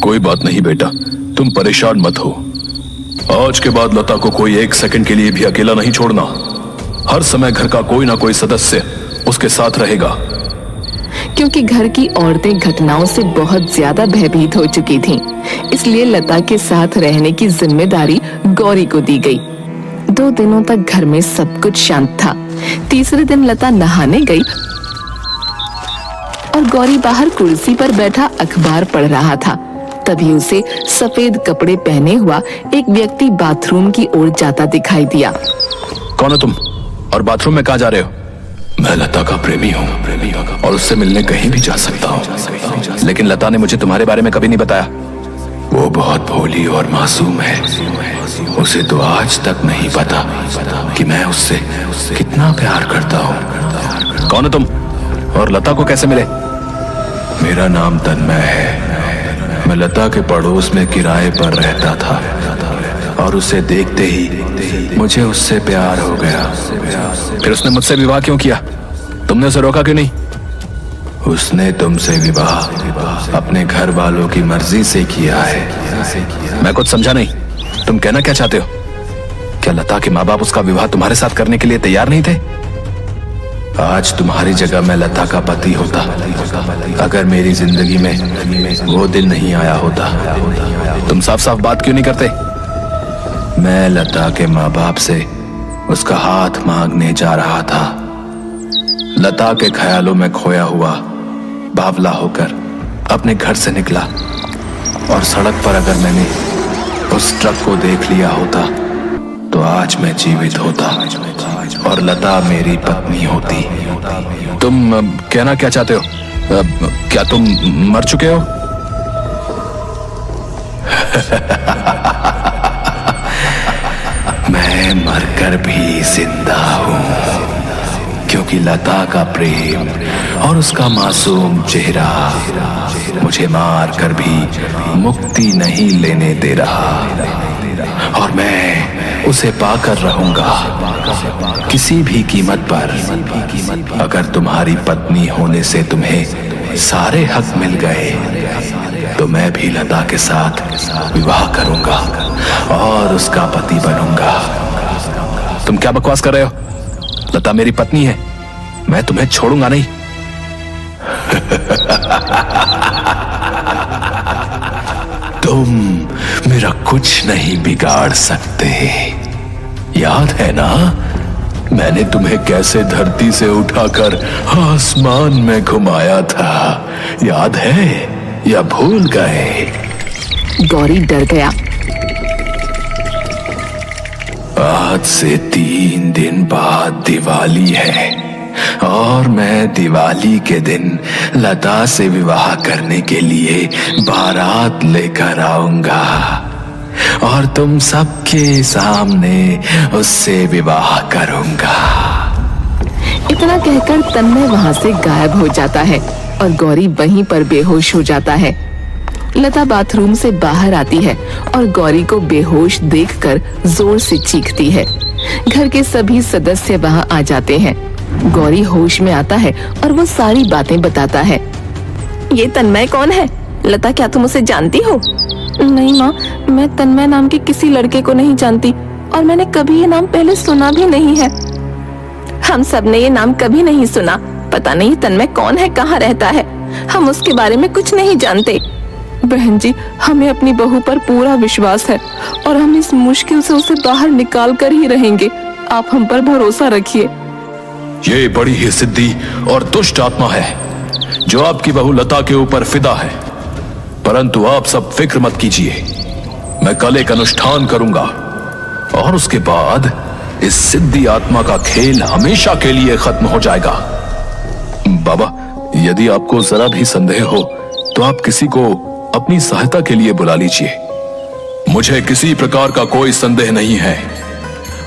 कोई बात नहीं बेटा, तुम परेशान मत हो। आज के बाद लता को कोई एक सेकंड के लिए भी अकेला नहीं छोड़ना। हर समय घर का कोई ना कोई सदस्य उसके साथ रहेगा। क्योंकि घर की औरतें घटनाओं से बहुत ज्यादा भयभीत हो चुकी थीं, इसलिए लता के साथ रहने की जिम्मेदारी गौरी को दी गई। 2 दिनों तक घर में सब कुछ शांत था। तीसरे दिन लता नहाने गई और गौरी बाहर कुर्सी पर बैठा अखबार पढ़ रहा था। तभी उसे सफेद कपड़े पहने हुआ एक व्यक्ति बाथरूम की ओर जाता दिखाई दिया। कौन हो तुम, और बाथरूम में कहाँ जा रहे हो? मैं लता का प्रेमी हूँ और उससे मिलने कहीं भी जा सकता हूँ। लेकिन लता ने मुझे तुम्हारे बारे में कभी नहीं बताया। वो बहुत भोली और मासूम है। उसे तो आज तक नहीं पता कि मैं उससे कितना प्यार करता हूँ। कौन हो तुम, और लता को कैसे मिले? मेरा नाम तन्मय है। मैं लता के पड़ोस में किराए पर रहता था और उसे देखते ही मुझे उससे प्यार हो गया। फिर उसने मुझसे विवाह क्यों किया? तुमने उसे रोका क्यों नहीं? उसने तुमसे विवाह अपने घर वालों की मर्जी से किया है। मैं कुछ समझा नहीं, तुम कहना क्या चाहते हो? क्या लता के माँ बाप उसका विवाह तुम्हारे साथ करने के लिए तैयार नहीं थे? आज तुम्हारी जगह मैं लता का पति होता अगर मेरी जिंदगी में वो दिन नहीं आया होता। तुम साफ साफ बात क्यों नहीं करते? मैं लता के माँ बाप से उसका हाथ मांगने जा रहा था। लता के ख्यालों में खोया हुआ बावला होकर अपने घर से निकला, और सड़क पर अगर मैंने उस ट्रक को देख लिया होता तो आज मैं जीवित होता और लता मेरी पत्नी होती। तुम कहना क्या चाहते हो? क्या तुम मर चुके हो? मैं मरकर भी जिंदा हूँ, क्योंकि लता का प्रेम और उसका मासूम चेहरा मुझे मार कर भी मुक्ति नहीं लेने दे रहा, और मैं उसे पाकर रहूंगा किसी भी कीमत पर। अगर तुम्हारी पत्नी होने से तुम्हें सारे हक मिल गए तो मैं भी लता के साथ विवाह करूंगा और उसका पति बनूंगा। तुम क्या बकवास कर रहे हो? लता मेरी पत्नी है, मैं तुम्हें छोड़ूंगा नहीं। तुम मेरा कुछ नहीं बिगाड़ सकते। याद है ना, मैंने तुम्हें कैसे धरती से उठाकर आसमान में घुमाया था? याद है या भूल गए? गौरी डर गया। आज से 3 दिन बाद दिवाली है और मैं दिवाली के दिन लता से विवाह करने के लिए बारात लेकर आऊंगा और तुम सबके सामने उससे विवाह करूंगा। इतना कहकर तन्मय वहां से गायब हो जाता है और गौरी वहीं पर बेहोश हो जाता है। लता बाथरूम से बाहर आती है और गौरी को बेहोश देखकर जोर से चीखती है। घर के सभी सदस्य वहां आ जाते हैं। गौरी होश में आता है और वो सारी बातें बताता है। ये तन्मय कौन है? लता, क्या तुम उसे जानती हो? नहीं माँ, मैं तन्मय नाम के किसी लड़के को नहीं जानती और मैंने कभी ये नाम पहले सुना भी नहीं है। हम सब ने ये नाम कभी नहीं सुना। पता नहीं तन्मय कौन है, कहाँ रहता है, हम उसके बारे में कुछ नहीं जानते। बहन जी, हमें अपनी बहू पर पूरा विश्वास है और हम इस मुश्किल से उसे बाहर निकाल कर ही रहेंगे। आप हम पर भरोसा रखिए। ये बड़ी ही सिद्धि और दुष्ट आत्मा है जो आपकी बहू लता के ऊपर फिदा है, परंतु आप सब फिक्र मत कीजिए। मैं कल एक अनुष्ठान करूंगा और उसके बाद इस सिद्धि आत्मा का खेल हमेशा के लिए खत्म हो जाएगा। बाबा, यदि आपको जरा भी संदेह हो तो आप किसी को अपनी सहायता के लिए बुला लीजिए। मुझे किसी प्रकार का कोई संदेह नहीं है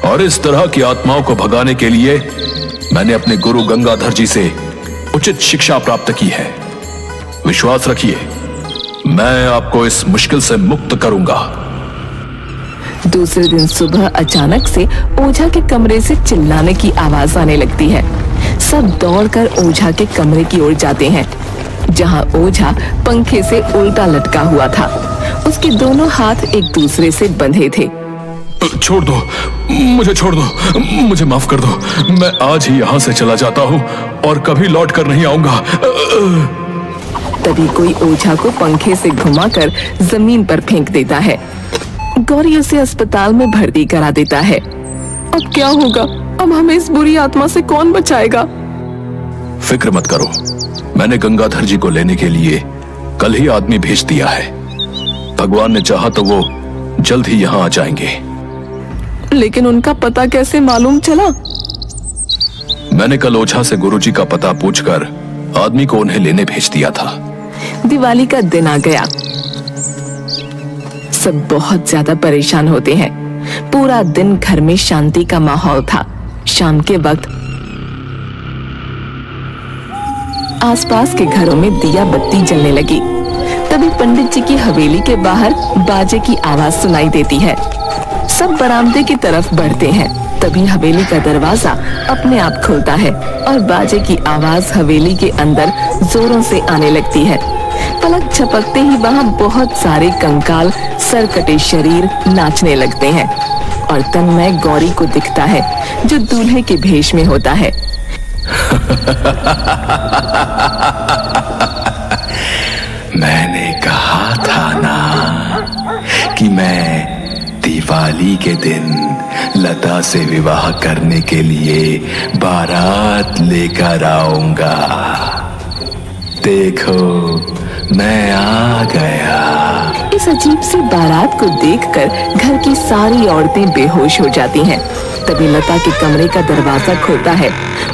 और इस तरह की आत्माओं को भगाने के लिए मैंने अपने गुरु गंगाधर जी से उचित शिक्षा प्राप्त की है। विश्वास रखिए, मैं आपको इस मुश्किल से मुक्त करूंगा। दूसरे दिन सुबह अचानक से ओझा के कमरे से चिल्लाने की आवाज आने लगती है। सब दौड़कर ओझा के कमरे की ओर जाते हैं, जहां ओझा पंखे से उल्टा लटका हुआ था। उसके दोनों हाथ एक दूसरे से बंधे थे। छोड़ दो, मुझे छोड़ दो, मुझे माफ कर दो। मैं आज ही यहाँ से चला जाता हूँ और कभी लौट कर नहीं आऊंगा। तभी कोई ओझा को पंखे से घुमाकर जमीन पर फेंक देता है। गौरी उसे अस्पताल में भर्ती करा देता है। अब क्या होगा? अब हमें इस बुरी आत्मा से कौन बचाएगा? फिक्र मत करो, मैंने गंगाधर जी को लेने के लिए कल ही आदमी भेज दिया है। भगवान ने चाहा तो वो जल्द ही यहाँ आ जाएंगे। लेकिन उनका पता कैसे मालूम चला? मैंने कल ओझा से गुरुजी का पता पूछकर आदमी को उन्हें लेने भेज दिया था। दिवाली का दिन आ गया। सब बहुत ज्यादा परेशान होते हैं। पूरा दिन घर में शांति का माहौल था। शाम के वक्त आसपास के घरों में दिया बत्ती जलने लगी। तभी पंडित जी की हवेली के बाहर बाजे की आवाज सुनाई देती है। सब बरामदे की तरफ बढ़ते हैं। तभी हवेली का दरवाजा अपने आप खुलता है और बाजे की आवाज हवेली के अंदर जोरों से आने लगती है। पलक झपकते ही वहाँ बहुत सारे कंकाल सर कटे शरीर नाचने लगते हैं और तन्मय गौरी को दिखता है, जो दूल्हे के भेष में होता है। मैंने कहा था ना कि मैं दिवाली के दिन लता से विवाह करने के लिए बारात लेकर आऊंगा। देखो, मैं आ गया। इस अजीब सी बारात को देखकर घर की सारी औरतें बेहोश हो जाती हैं। तभी लता के कमरे का दरवाजा खुलता है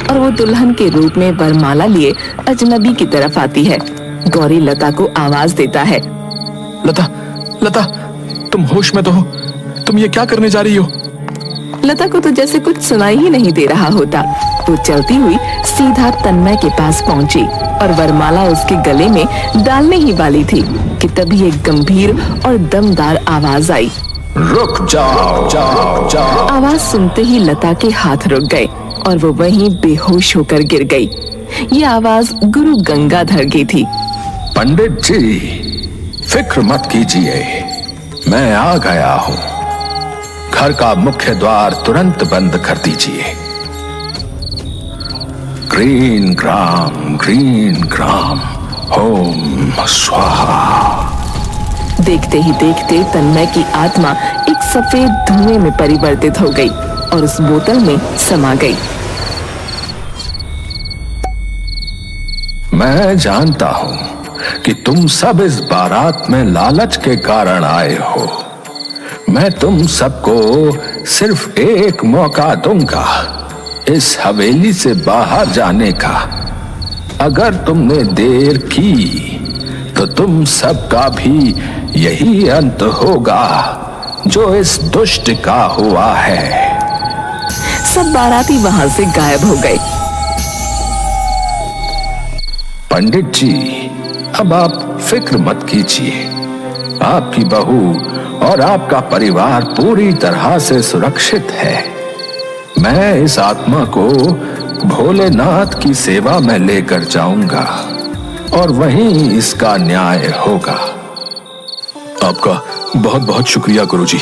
और वो दुल्हन के रूप में वरमाला लिए अजनबी की तरफ आती है। गौरी लता को आवाज देता है। लता, लता, तुम होश में तो हो? तुम ये क्या करने जा रही हो? लता को तो जैसे कुछ सुनाई ही नहीं दे रहा होता। वो चलती हुई सीधा तन्मय के पास पहुंची और वरमाला उसके गले में डालने ही वाली थी कि तभी एक गंभीर और दमदार आवाज आई। रुक जाओ, जाओ, जाओ। आवाज सुनते ही लता के हाथ रुक गए और वो वहीं बेहोश होकर गिर गई। ये आवाज गुरु गंगाधर की थी। पंडित जी, फिक्र मत कीजिए, मैं आ गया हूँ। घर का मुख्य द्वार तुरंत बंद कर दीजिए। ग्रीन ग्राम ओम स्वाहा। देखते ही देखते तन्मय की आत्मा एक सफेद धुएं में परिवर्तित हो गई और उस बोतल में समा गई। मैं जानता हूँ कि तुम सब इस बारात में लालच के कारण आए हो। मैं तुम सबको सिर्फ एक मौका दूंगा इस हवेली से बाहर जाने का। अगर तुमने देर की तो तुम सबका भी यही अंत होगा जो इस दुष्ट का हुआ है। सब बाराती वहां से गायब हो गए। पंडित जी, अब आप फिक्र मत कीजिए। आपकी बहू और आपका परिवार पूरी तरह से सुरक्षित है। मैं इस आत्मा को भोलेनाथ की सेवा में लेकर जाऊंगा और वहीं इसका न्याय होगा। आपका बहुत बहुत शुक्रिया गुरुजी,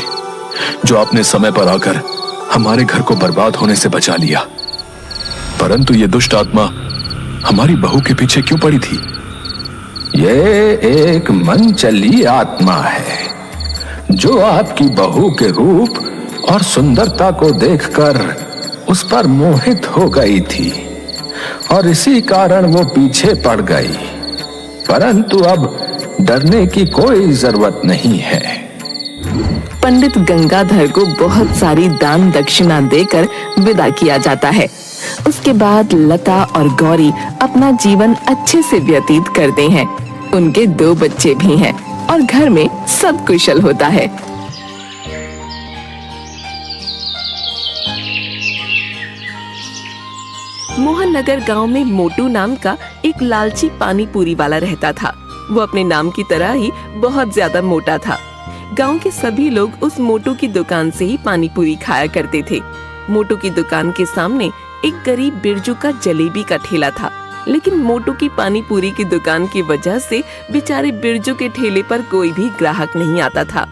जो आपने समय पर आकर हमारे घर को बर्बाद होने से बचा लिया। परंतु ये दुष्ट आत्मा हमारी बहू के पीछे क्यों पड़ी थी? ये एक मनचली आत्मा है जो आपकी बहू के रूप और सुंदरता को देखकर उस पर मोहित हो गई थी और इसी कारण वो पीछे पड़ गई। परंतु अब डरने की कोई जरूरत नहीं है। पंडित गंगाधर को बहुत सारी दान दक्षिणा देकर विदा किया जाता है। उसके बाद लता और गौरी अपना जीवन अच्छे से व्यतीत करते हैं। उनके 2 बच्चे भी हैं और घर में सब कुशल होता है। मोहन नगर गाँव में मोटू नाम का एक लालची पानी पूरी वाला रहता था। वो अपने नाम की तरह ही बहुत ज्यादा मोटा था। गांव के सभी लोग उस मोटू की दुकान से ही पानी पूरी खाया करते थे। मोटू की दुकान के सामने एक गरीब बिरजू का जलेबी का ठेला था, लेकिन मोटू की पानी पूरी की दुकान की वजह से बेचारे बिरजू के ठेले पर कोई भी ग्राहक नहीं आता था।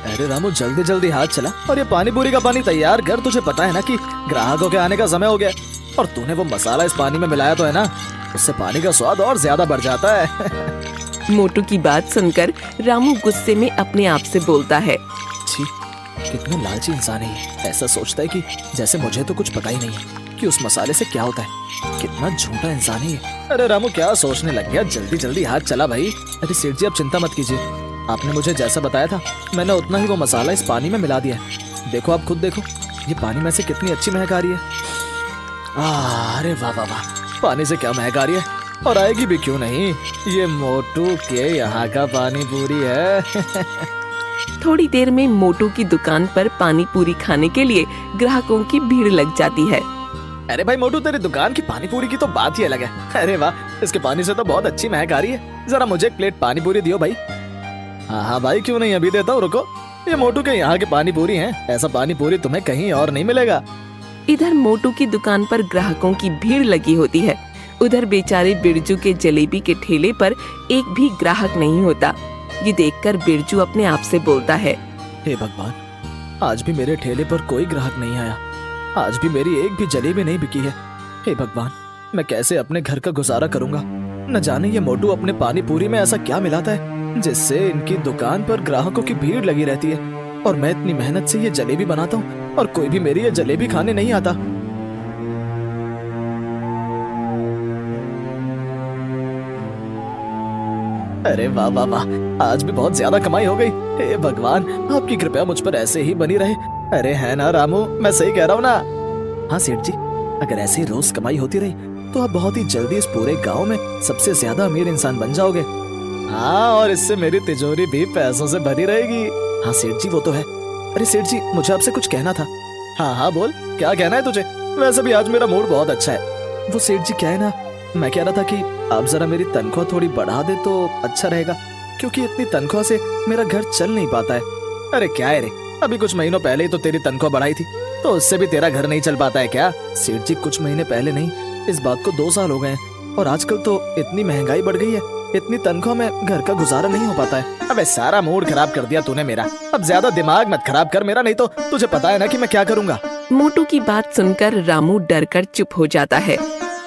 अरे रामू, जल्दी जल्दी हाथ चला और ये पानी पूरी का पानी तैयार कर। तुझे पता है ना कि ग्राहकों के आने का समय हो गया, और तूने वो मसाला इस पानी में मिलाया तो है ना, उससे पानी का स्वाद और ज्यादा बढ़ जाता है। मोटू की बात सुनकर रामू गुस्से में अपने आप से बोलता है, छी, कितना लालची इंसान है ये। ऐसा सोचता है कि जैसे मुझे तो कुछ पता ही नहीं है कि उस मसाले से क्या होता है। कितना झूठा इंसान है ये। अरे रामू, क्या सोचने लग गया? जल्दी जल्दी हाथ चला भाई। अरे सेठ जी, आप चिंता मत कीजिए, आपने मुझे जैसा बताया था मैंने उतना ही वो मसाला इस पानी में मिला दिया है। देखो, आप खुद देखो, ये पानी में से कितनी अच्छी महक आ रही है। अरे वाह वाह वाह, पानी से क्या महक आ रही है, और आएगी भी क्यों नहीं। ये मोटू के यहाँ का पानी पूरी है। थोड़ी देर में मोटू की दुकान पर पानी पूरी खाने के लिए ग्राहकों की भीड़ लग जाती है। अरे भाई मोटू, तेरी दुकान की पानी पूरी की तो बात ही अलग है। अरे वाह, इसके पानी से तो बहुत अच्छी महक आ रही है। जरा मुझे एक प्लेट पानी पूरी दियो भाई। हाँ भाई, क्यों नहीं, अभी देता हूँ, रुको। ये मोटू के यहाँ के पानी पूरी है, ऐसा पानी पूरी तुम्हें कहीं और नहीं मिलेगा। इधर मोटू की दुकान पर ग्राहकों की भीड़ लगी होती है, उधर बेचारे बिरजू के जलेबी के ठेले पर एक भी ग्राहक नहीं होता। ये देखकर बिरजू अपने आप से बोलता है, हे भगवान, आज भी मेरे ठेले पर कोई ग्राहक नहीं आया, आज भी मेरी एक भी जलेबी नहीं बिकी है। हे भगवान, मैं कैसे अपने घर का गुजारा करूंगा। न जाने ये मोटू अपने पानी पूरी में ऐसा क्या मिलाता है जिससे इनकी दुकान पर ग्राहकों की भीड़ लगी रहती है, और मैं इतनी मेहनत से ये जलेबी बनाता हूँ और कोई भी मेरी ये जलेबी खाने नहीं आता। अरे वाह वाह वाह, आज भी बहुत ज्यादा कमाई हो गई। हे भगवान, आपकी कृपया मुझ पर ऐसे ही बनी रहे। अरे है ना रामू, मैं सही कह रहा हूँ ना? हाँ सेठ जी, अगर ऐसे ही रोज कमाई होती रही तो आप बहुत ही जल्दी इस पूरे गांव में सबसे ज्यादा अमीर इंसान बन जाओगे। हाँ, और इससे मेरी तिजोरी भी पैसों से भरी रहेगी। हाँ सेठ जी, वो तो है। अरे सेठ जी, मुझे आपसे कुछ कहना था। हाँ हाँ बोल, क्या कहना है तुझे? वैसे भी आज मेरा मूड बहुत अच्छा है। वो सेठ जी, क्या है ना, मैं कह रहा था कि आप जरा मेरी तनख्वाह थोड़ी बढ़ा दे तो अच्छा रहेगा, क्योंकि इतनी तनख्वाह से मेरा घर चल नहीं पाता है। अरे क्या है रे, अभी कुछ महीनों पहले ही तो तेरी तनख्वाह बढ़ाई थी, तो उससे भी तेरा घर नहीं चल पाता है क्या? सेठ जी, कुछ महीने पहले नहीं, इस बात को 2 साल हो गए हैं, और आजकल तो इतनी महंगाई बढ़ गई है, इतनी तनख्वाह में घर का गुजारा नहीं हो पाता है। अबे सारा मूड खराब कर दिया तूने मेरा। अब ज्यादा दिमाग मत खराब कर मेरा, नहीं तो तुझे पता है ना कि मैं क्या करूंगा। मोटू की बात सुनकर रामू डरकर चुप हो जाता है।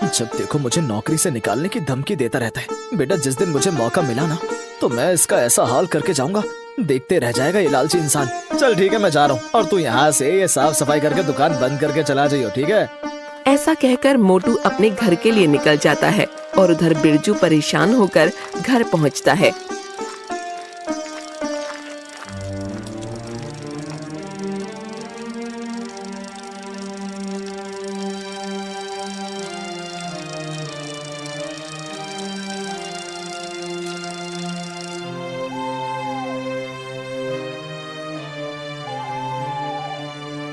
जब देखो मुझे नौकरी से निकालने की धमकी देता रहता है। बेटा, जिस दिन मुझे मौका मिला ना, तो मैं इसका ऐसा हाल करके जाऊंगा, देखते रह जाएगा ये लालची इंसान। चल ठीक है, मैं जा रहा हूँ, और तू यहाँ से ये साफ सफाई करके दुकान बंद करके चला जाइयो, ठीक है? ऐसा कहकर मोटू अपने घर के लिए निकल जाता है, और उधर बिरजू परेशान होकर घर पहुँचता है।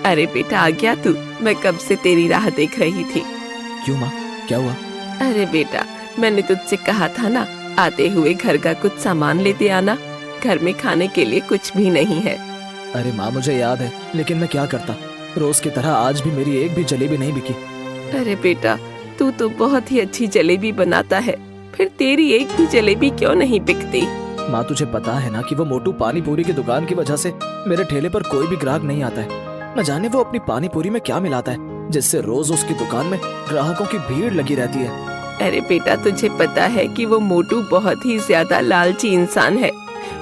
अरे बेटा, आ गया तू? मैं कब से तेरी राह देख रही थी। क्यों माँ, क्या हुआ? अरे बेटा, मैंने तुझसे कहा था ना, आते हुए घर का कुछ सामान लेते आना, घर में खाने के लिए कुछ भी नहीं है। अरे माँ, मुझे याद है, लेकिन मैं क्या करता, रोज की तरह आज भी मेरी एक भी जलेबी नहीं बिकी। अरे बेटा, तू तो बहुत ही अच्छी जलेबी बनाता है, फिर तेरी एक भी जलेबी क्यों नहीं बिकती? माँ, तुझे पता है ना कि वो मोटू पानी पूरी की दुकान की वजह से मेरे ठेले पर कोई भी ग्राहक नहीं आता है। न जाने वो अपनी पानी पूरी में क्या मिलाता है, जिससे रोज उसकी दुकान में ग्राहकों की भीड़ लगी रहती है। अरे बेटा, तुझे पता है कि वो मोटू बहुत ही ज्यादा लालची इंसान है।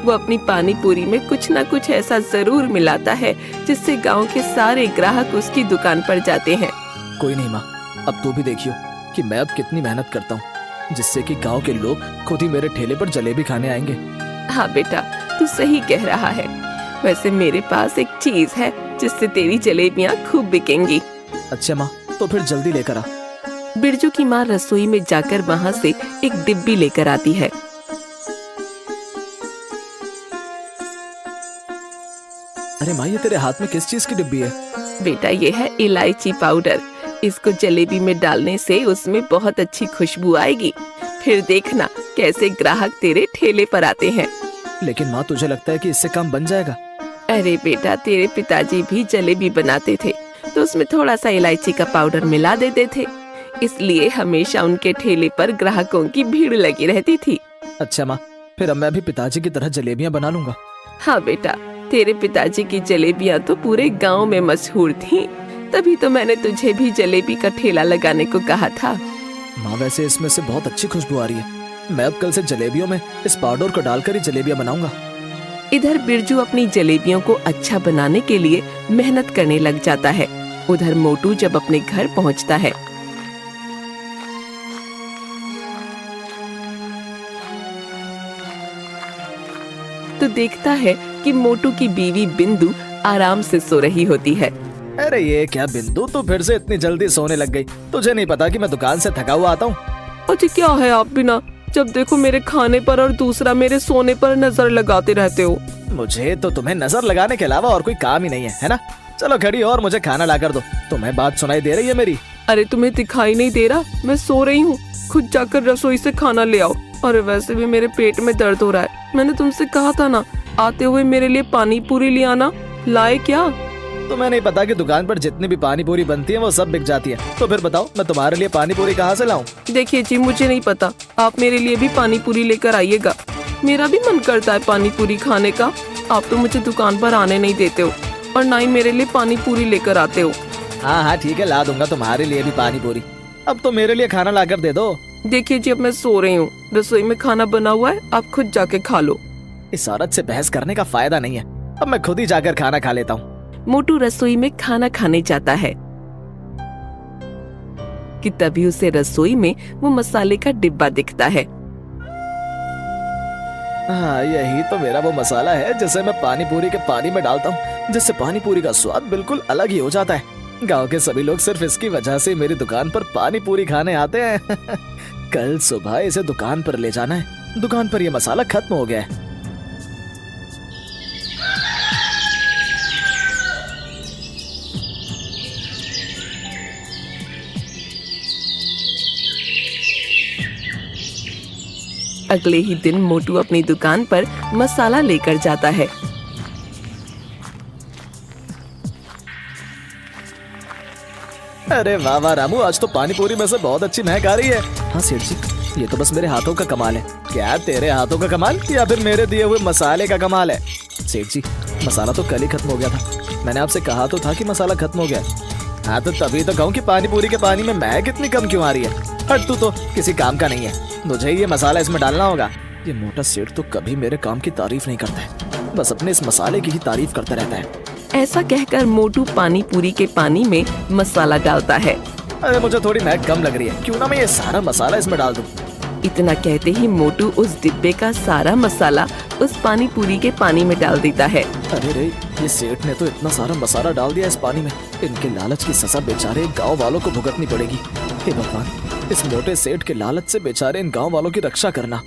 वो अपनी पानी पूरी में कुछ न कुछ ऐसा जरूर मिलाता है जिससे गांव के सारे ग्राहक उसकी दुकान पर जाते हैं। कोई नहीं माँ, अब तू भी देखियो कि मैं अब कितनी मेहनत करता हूँ, जिससे कि गांव के लोग खुद ही मेरे ठेले पर जलेबी खाने आएंगे। हाँ बेटा, तू सही कह रहा है। वैसे मेरे पास एक चीज है जिससे तेरी जलेबियाँ खूब बिकेंगी। अच्छा माँ, तो फिर जल्दी लेकर आ। बिरजू की माँ रसोई में जाकर वहाँ से एक डिब्बी लेकर आती है। अरे माँ, ये तेरे हाथ में किस चीज की डिब्बी है? बेटा, ये है इलायची पाउडर। इसको जलेबी में डालने से उसमें बहुत अच्छी खुशबू आएगी। फिर देखना कैसे ग्राहक तेरे ठेले पर आते हैं। लेकिन माँ, तुझे लगता है कि इससे काम बन जाएगा? अरे बेटा, तेरे पिताजी भी जलेबी बनाते थे तो उसमें थोड़ा सा इलायची का पाउडर मिला देते थे, इसलिए हमेशा उनके ठेले पर ग्राहकों की भीड़ लगी रहती थी। अच्छा माँ, फिर अब मैं भी पिताजी की तरह जलेबियाँ बना लूंगा। हाँ बेटा, तेरे पिताजी की जलेबियाँ तो पूरे गांव में मशहूर थीं, तभी तो मैंने तुझे भी जलेबी का ठेला लगाने को कहा था। माँ, वैसे इसमें से बहुत अच्छी खुशबू आ रही है। मैं अब कल से जलेबियों में इस पाउडर को डालकर ही जलेबियाँ बनाऊंगा। इधर बिरजू अपनी जलेबियों को अच्छा बनाने के लिए मेहनत करने लग जाता है। उधर मोटू जब अपने घर पहुंचता है तो देखता है कि मोटू की बीवी बिंदु आराम से सो रही होती है। अरे ये क्या बिंदु, तू फिर से इतनी जल्दी सोने लग गई? तुझे नहीं पता कि मैं दुकान से थका हुआ आता हूँ? अच्छा क्या है आप बिना जब देखो मेरे खाने पर और दूसरा मेरे सोने पर नजर लगाते रहते हो। मुझे तो तुम्हें नजर लगाने के अलावा और कोई काम ही नहीं है ना? चलो खड़ी हो और मुझे खाना ला कर दो। तुम्हें बात सुनाई दे रही है मेरी? अरे तुम्हें दिखाई नहीं दे रहा? मैं सो रही हूँ, खुद जाकर रसोई से खाना ले आओ। अरे वैसे भी मेरे पेट में दर्द हो रहा है। मैंने तुमसे कहा था ना आते हुए मेरे लिए पानी पूरी ले आना, लाए क्या? तुम्हें नहीं पता कि दुकान पर जितनी भी पानी पूरी बनती है वो सब बिक जाती है। तो फिर बताओ मैं तुम्हारे लिए पानी पूरी कहाँ से लाऊं? देखिए जी, मुझे नहीं पता, आप मेरे लिए भी पानी पूरी लेकर आइएगा। मेरा भी मन करता है पानी पूरी खाने का। आप तो मुझे दुकान पर आने नहीं देते हो और ना ही मेरे लिए पानी पूरी लेकर आते हो। हाँ हाँ ठीक है, ला दूंगा तुम्हारे लिए भी पानी पूरी। अब तो मेरे लिए खाना लाकर दे दो। देखिए जी, अब मैं सो रही हूँ, रसोई में खाना बना हुआ है, आप खुद जाके खा लो। इस औरत से बहस करने का फायदा नहीं है, अब मैं खुद ही जाकर खाना खा लेता हूँ। मोटू रसोई में खाना खाने जाता है कि तभी उसे रसोई में वो मसाले का डिब्बा दिखता है। हाँ, यही तो मेरा वो मसाला है जिसे मैं पानी पूरी के पानी में डालता हूँ, जिससे पानी पूरी का स्वाद बिल्कुल अलग ही हो जाता है। गांव के सभी लोग सिर्फ इसकी वजह से मेरी दुकान पर पानी पूरी खाने आते हैं। कल सुबह इसे दुकान पर ले जाना है। दुकान पर ये मसाला खत्म हो गया है। अगले ही दिन मोटू अपनी दुकान पर मसाला लेकर जाता है। अरे वाह वाह रामू, आज तो पानी पूरी में से बहुत अच्छी महक आ रही है। हाँ सेठ जी, ये तो बस मेरे हाथों का कमाल है। क्या तेरे हाथों का कमाल या फिर मेरे दिए हुए मसाले का कमाल है? सेठ जी, मसाला तो कल ही खत्म हो गया था। मैंने आपसे कहा तो था कि मसाला खत्म हो गया। हाँ तो तभी तो कहूँ कि पानी पूरी के पानी में महक इतनी कम क्यों आ रही है? हट, तू तो किसी काम का नहीं है, मुझे ये मसाला इसमें डालना होगा। ये मोटा सेठ तो कभी मेरे काम की तारीफ नहीं करता है, बस अपने इस मसाले की ही तारीफ करता रहता है। ऐसा कहकर मोटू पानी पूरी के पानी में मसाला डालता है। अरे मुझे थोड़ी महक कम लग रही है, क्यों ना मैं ये सारा मसाला इसमें डाल दूं। इतना कहते ही मोटू उस डिब्बे का सारा मसाला उस पानी पूरी के पानी में डाल देता है। अरे रे, ये सेठ ने तो इतना सारा मसाला डाल दिया इस पानी में। इनके लालच की सजा बेचारे गांव वालों को भुगतनी पड़ेगी। हे भगवान, इस मोटे सेठ के लालच से बेचारे इन गांव वालों की रक्षा करना।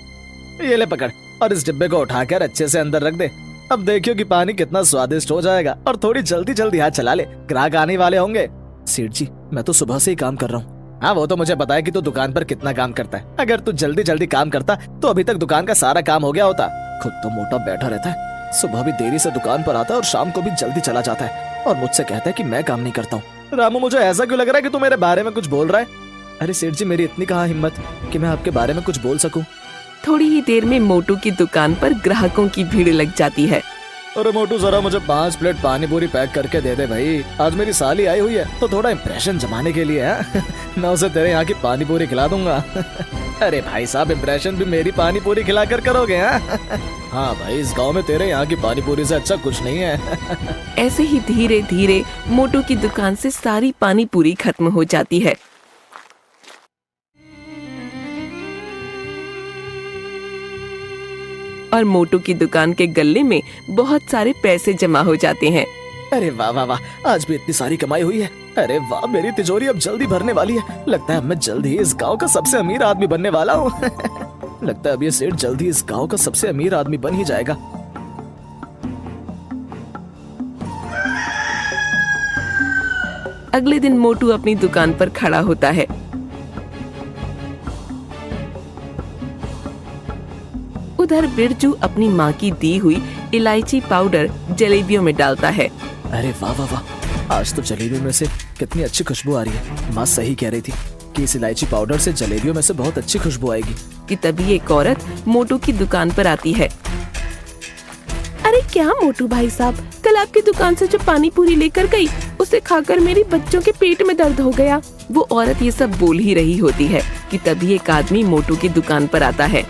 ये ले पकड़ और इस डिब्बे को उठाकर अच्छे से अंदर रख दे। अब देखियो कि पानी कितना स्वादिष्ट हो जाएगा। और थोड़ी जल्दी जल्दी हाथ चला ले, ग्राहक आने वाले होंगे। सेठ जी, मैं तो सुबह से ही काम कर रहा हूँ। हाँ वो तो मुझे पता है कि तू दुकान पर कितना काम करता है। अगर तू जल्दी जल्दी काम करता तो अभी तक दुकान का सारा काम हो गया होता। खुद तो मोटा बैठा रहता है, सुबह भी देरी से दुकान पर आता है और शाम को भी जल्दी चला जाता है और मुझसे कहता है कि मैं काम नहीं करता हूँ। रामू, मुझे ऐसा क्यों लग रहा है कि तू मेरे बारे में कुछ बोल रहा है? अरे सेठ जी, मेरी इतनी कहाँ हिम्मत कि मैं आपके बारे में कुछ बोल सकूं। थोड़ी ही देर में मोटू की दुकान पर ग्राहकों की भीड़ लग जाती है। अरे मोटू, जरा मुझे 5 प्लेट पानी पूरी पैक करके दे दे भाई। आज मेरी साली आई हुई है तो थोड़ा इम्प्रेशन जमाने के लिए है। मैं उसे तेरे यहाँ की पानी पूरी खिला दूंगा। अरे भाई साहब, इम्प्रेशन भी मेरी पानी पूरी खिलाकर करोगे? हाँ भाई, इस गांव में तेरे यहाँ की पानी पूरी से अच्छा कुछ नहीं है। ऐसे ही धीरे धीरे मोटू की दुकान से सारी पानी पूरी खत्म हो जाती है। और मोटू की दुकान के गल्ले में बहुत सारे पैसे जमा हो जाते हैं। अरे वाह वाह वाह, आज भी इतनी सारी कमाई हुई है। अरे वाह, मेरी तिजोरी अब जल्दी भरने वाली है। लगता है अब मैं जल्द ही इस गांव का सबसे अमीर आदमी बनने वाला हूँ। लगता है अब ये सेठ जल्दी इस गांव का सबसे अमीर आदमी बन ही जाएगा। अगले दिन मोटू अपनी दुकान पर खड़ा होता है। उधर बिरजू अपनी माँ की दी हुई इलायची पाउडर जलेबियों में डालता है। अरे वाह वाह वाह, आज तो जलेबियों में से कितनी अच्छी खुशबू आ रही है। माँ सही कह रही थी कि इस इलायची पाउडर से जलेबियों में से बहुत अच्छी खुशबू आएगी। कि तभी एक औरत मोटू की दुकान पर आती है। अरे क्या मोटू भाई साहब, कल आपकी दुकान से जो पानी पूरी लेकर गई उसे खाकर मेरे बच्चों के पेट में दर्द हो गया। वो औरत ये सब बोल ही रही होती है कि तभी एक आदमी मोटू की दुकान पर आता है।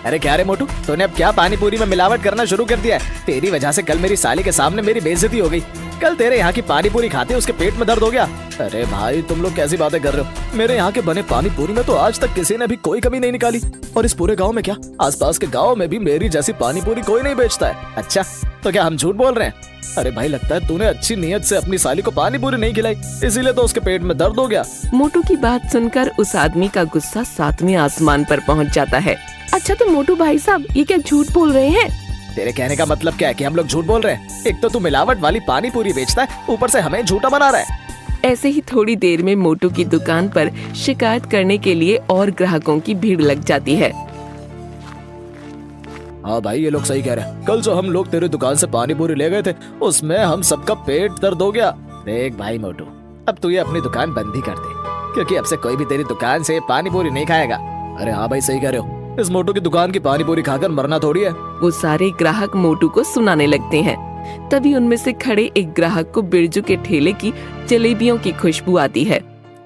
अरे क्या रे मोटू, तूने अब क्या पानी पूरी में मिलावट करना शुरू कर दिया है? तेरी वजह से कल मेरी साली के सामने मेरी बेइज्जती हो गई। कल तेरे यहाँ की पानी पूरी खाते उसके पेट में दर्द हो गया। अरे भाई तुम लोग कैसी बातें कर रहे हो? मेरे यहाँ के बने पानी पूरी में तो आज तक किसी ने भी कोई कमी नहीं निकाली। और इस पूरे गाँव में क्या, आसपास के गाँव में भी मेरी जैसी पानी पूरी कोई नहीं बेचता है। अच्छा तो क्या हम झूठ बोल रहे हैं? अरे भाई लगता है तूने अच्छी नीयत से अपनी साली को पानी पूरी नहीं खिलाई, इसीलिए तो उसके पेट में दर्द हो गया। मोटू की बात सुनकर उस आदमी का गुस्सा 7वें आसमान पर पहुंच जाता है। अच्छा तो मोटू भाई साहब ये क्या झूठ बोल रहे हैं? तेरे कहने का मतलब क्या है कि हम लोग झूठ बोल रहे हैं? एक तो तू मिलावट वाली पानी पूरी बेचता है, ऊपर से हमें झूठा बना रहा है। ऐसे ही थोड़ी देर में मोटू की दुकान पर शिकायत करने के लिए और ग्राहकों की भीड़ लग जाती है। हाँ भाई ये लोग सही कह रहे हैं। कल जो हम लोग तेरी दुकान से पानी पूरी ले गए थे उसमें हम सबका पेट दर्द हो गया। देख भाई मोटू, अब तू ये अपनी दुकान बंद ही कर दे, क्योंकि अब से कोई भी तेरी दुकान से पानी पूरी नहीं खाएगा। अरे हाँ भाई सही कह रहे हो, इस मोटू की दुकान की पानी पूरी खाकर मरना थोड़ी है। वो सारे ग्राहक मोटू को सुनाने लगते हैं। तभी उनमें से खड़े एक ग्राहक को बिरजू के ठेले की जलेबियों की खुशबू आती है।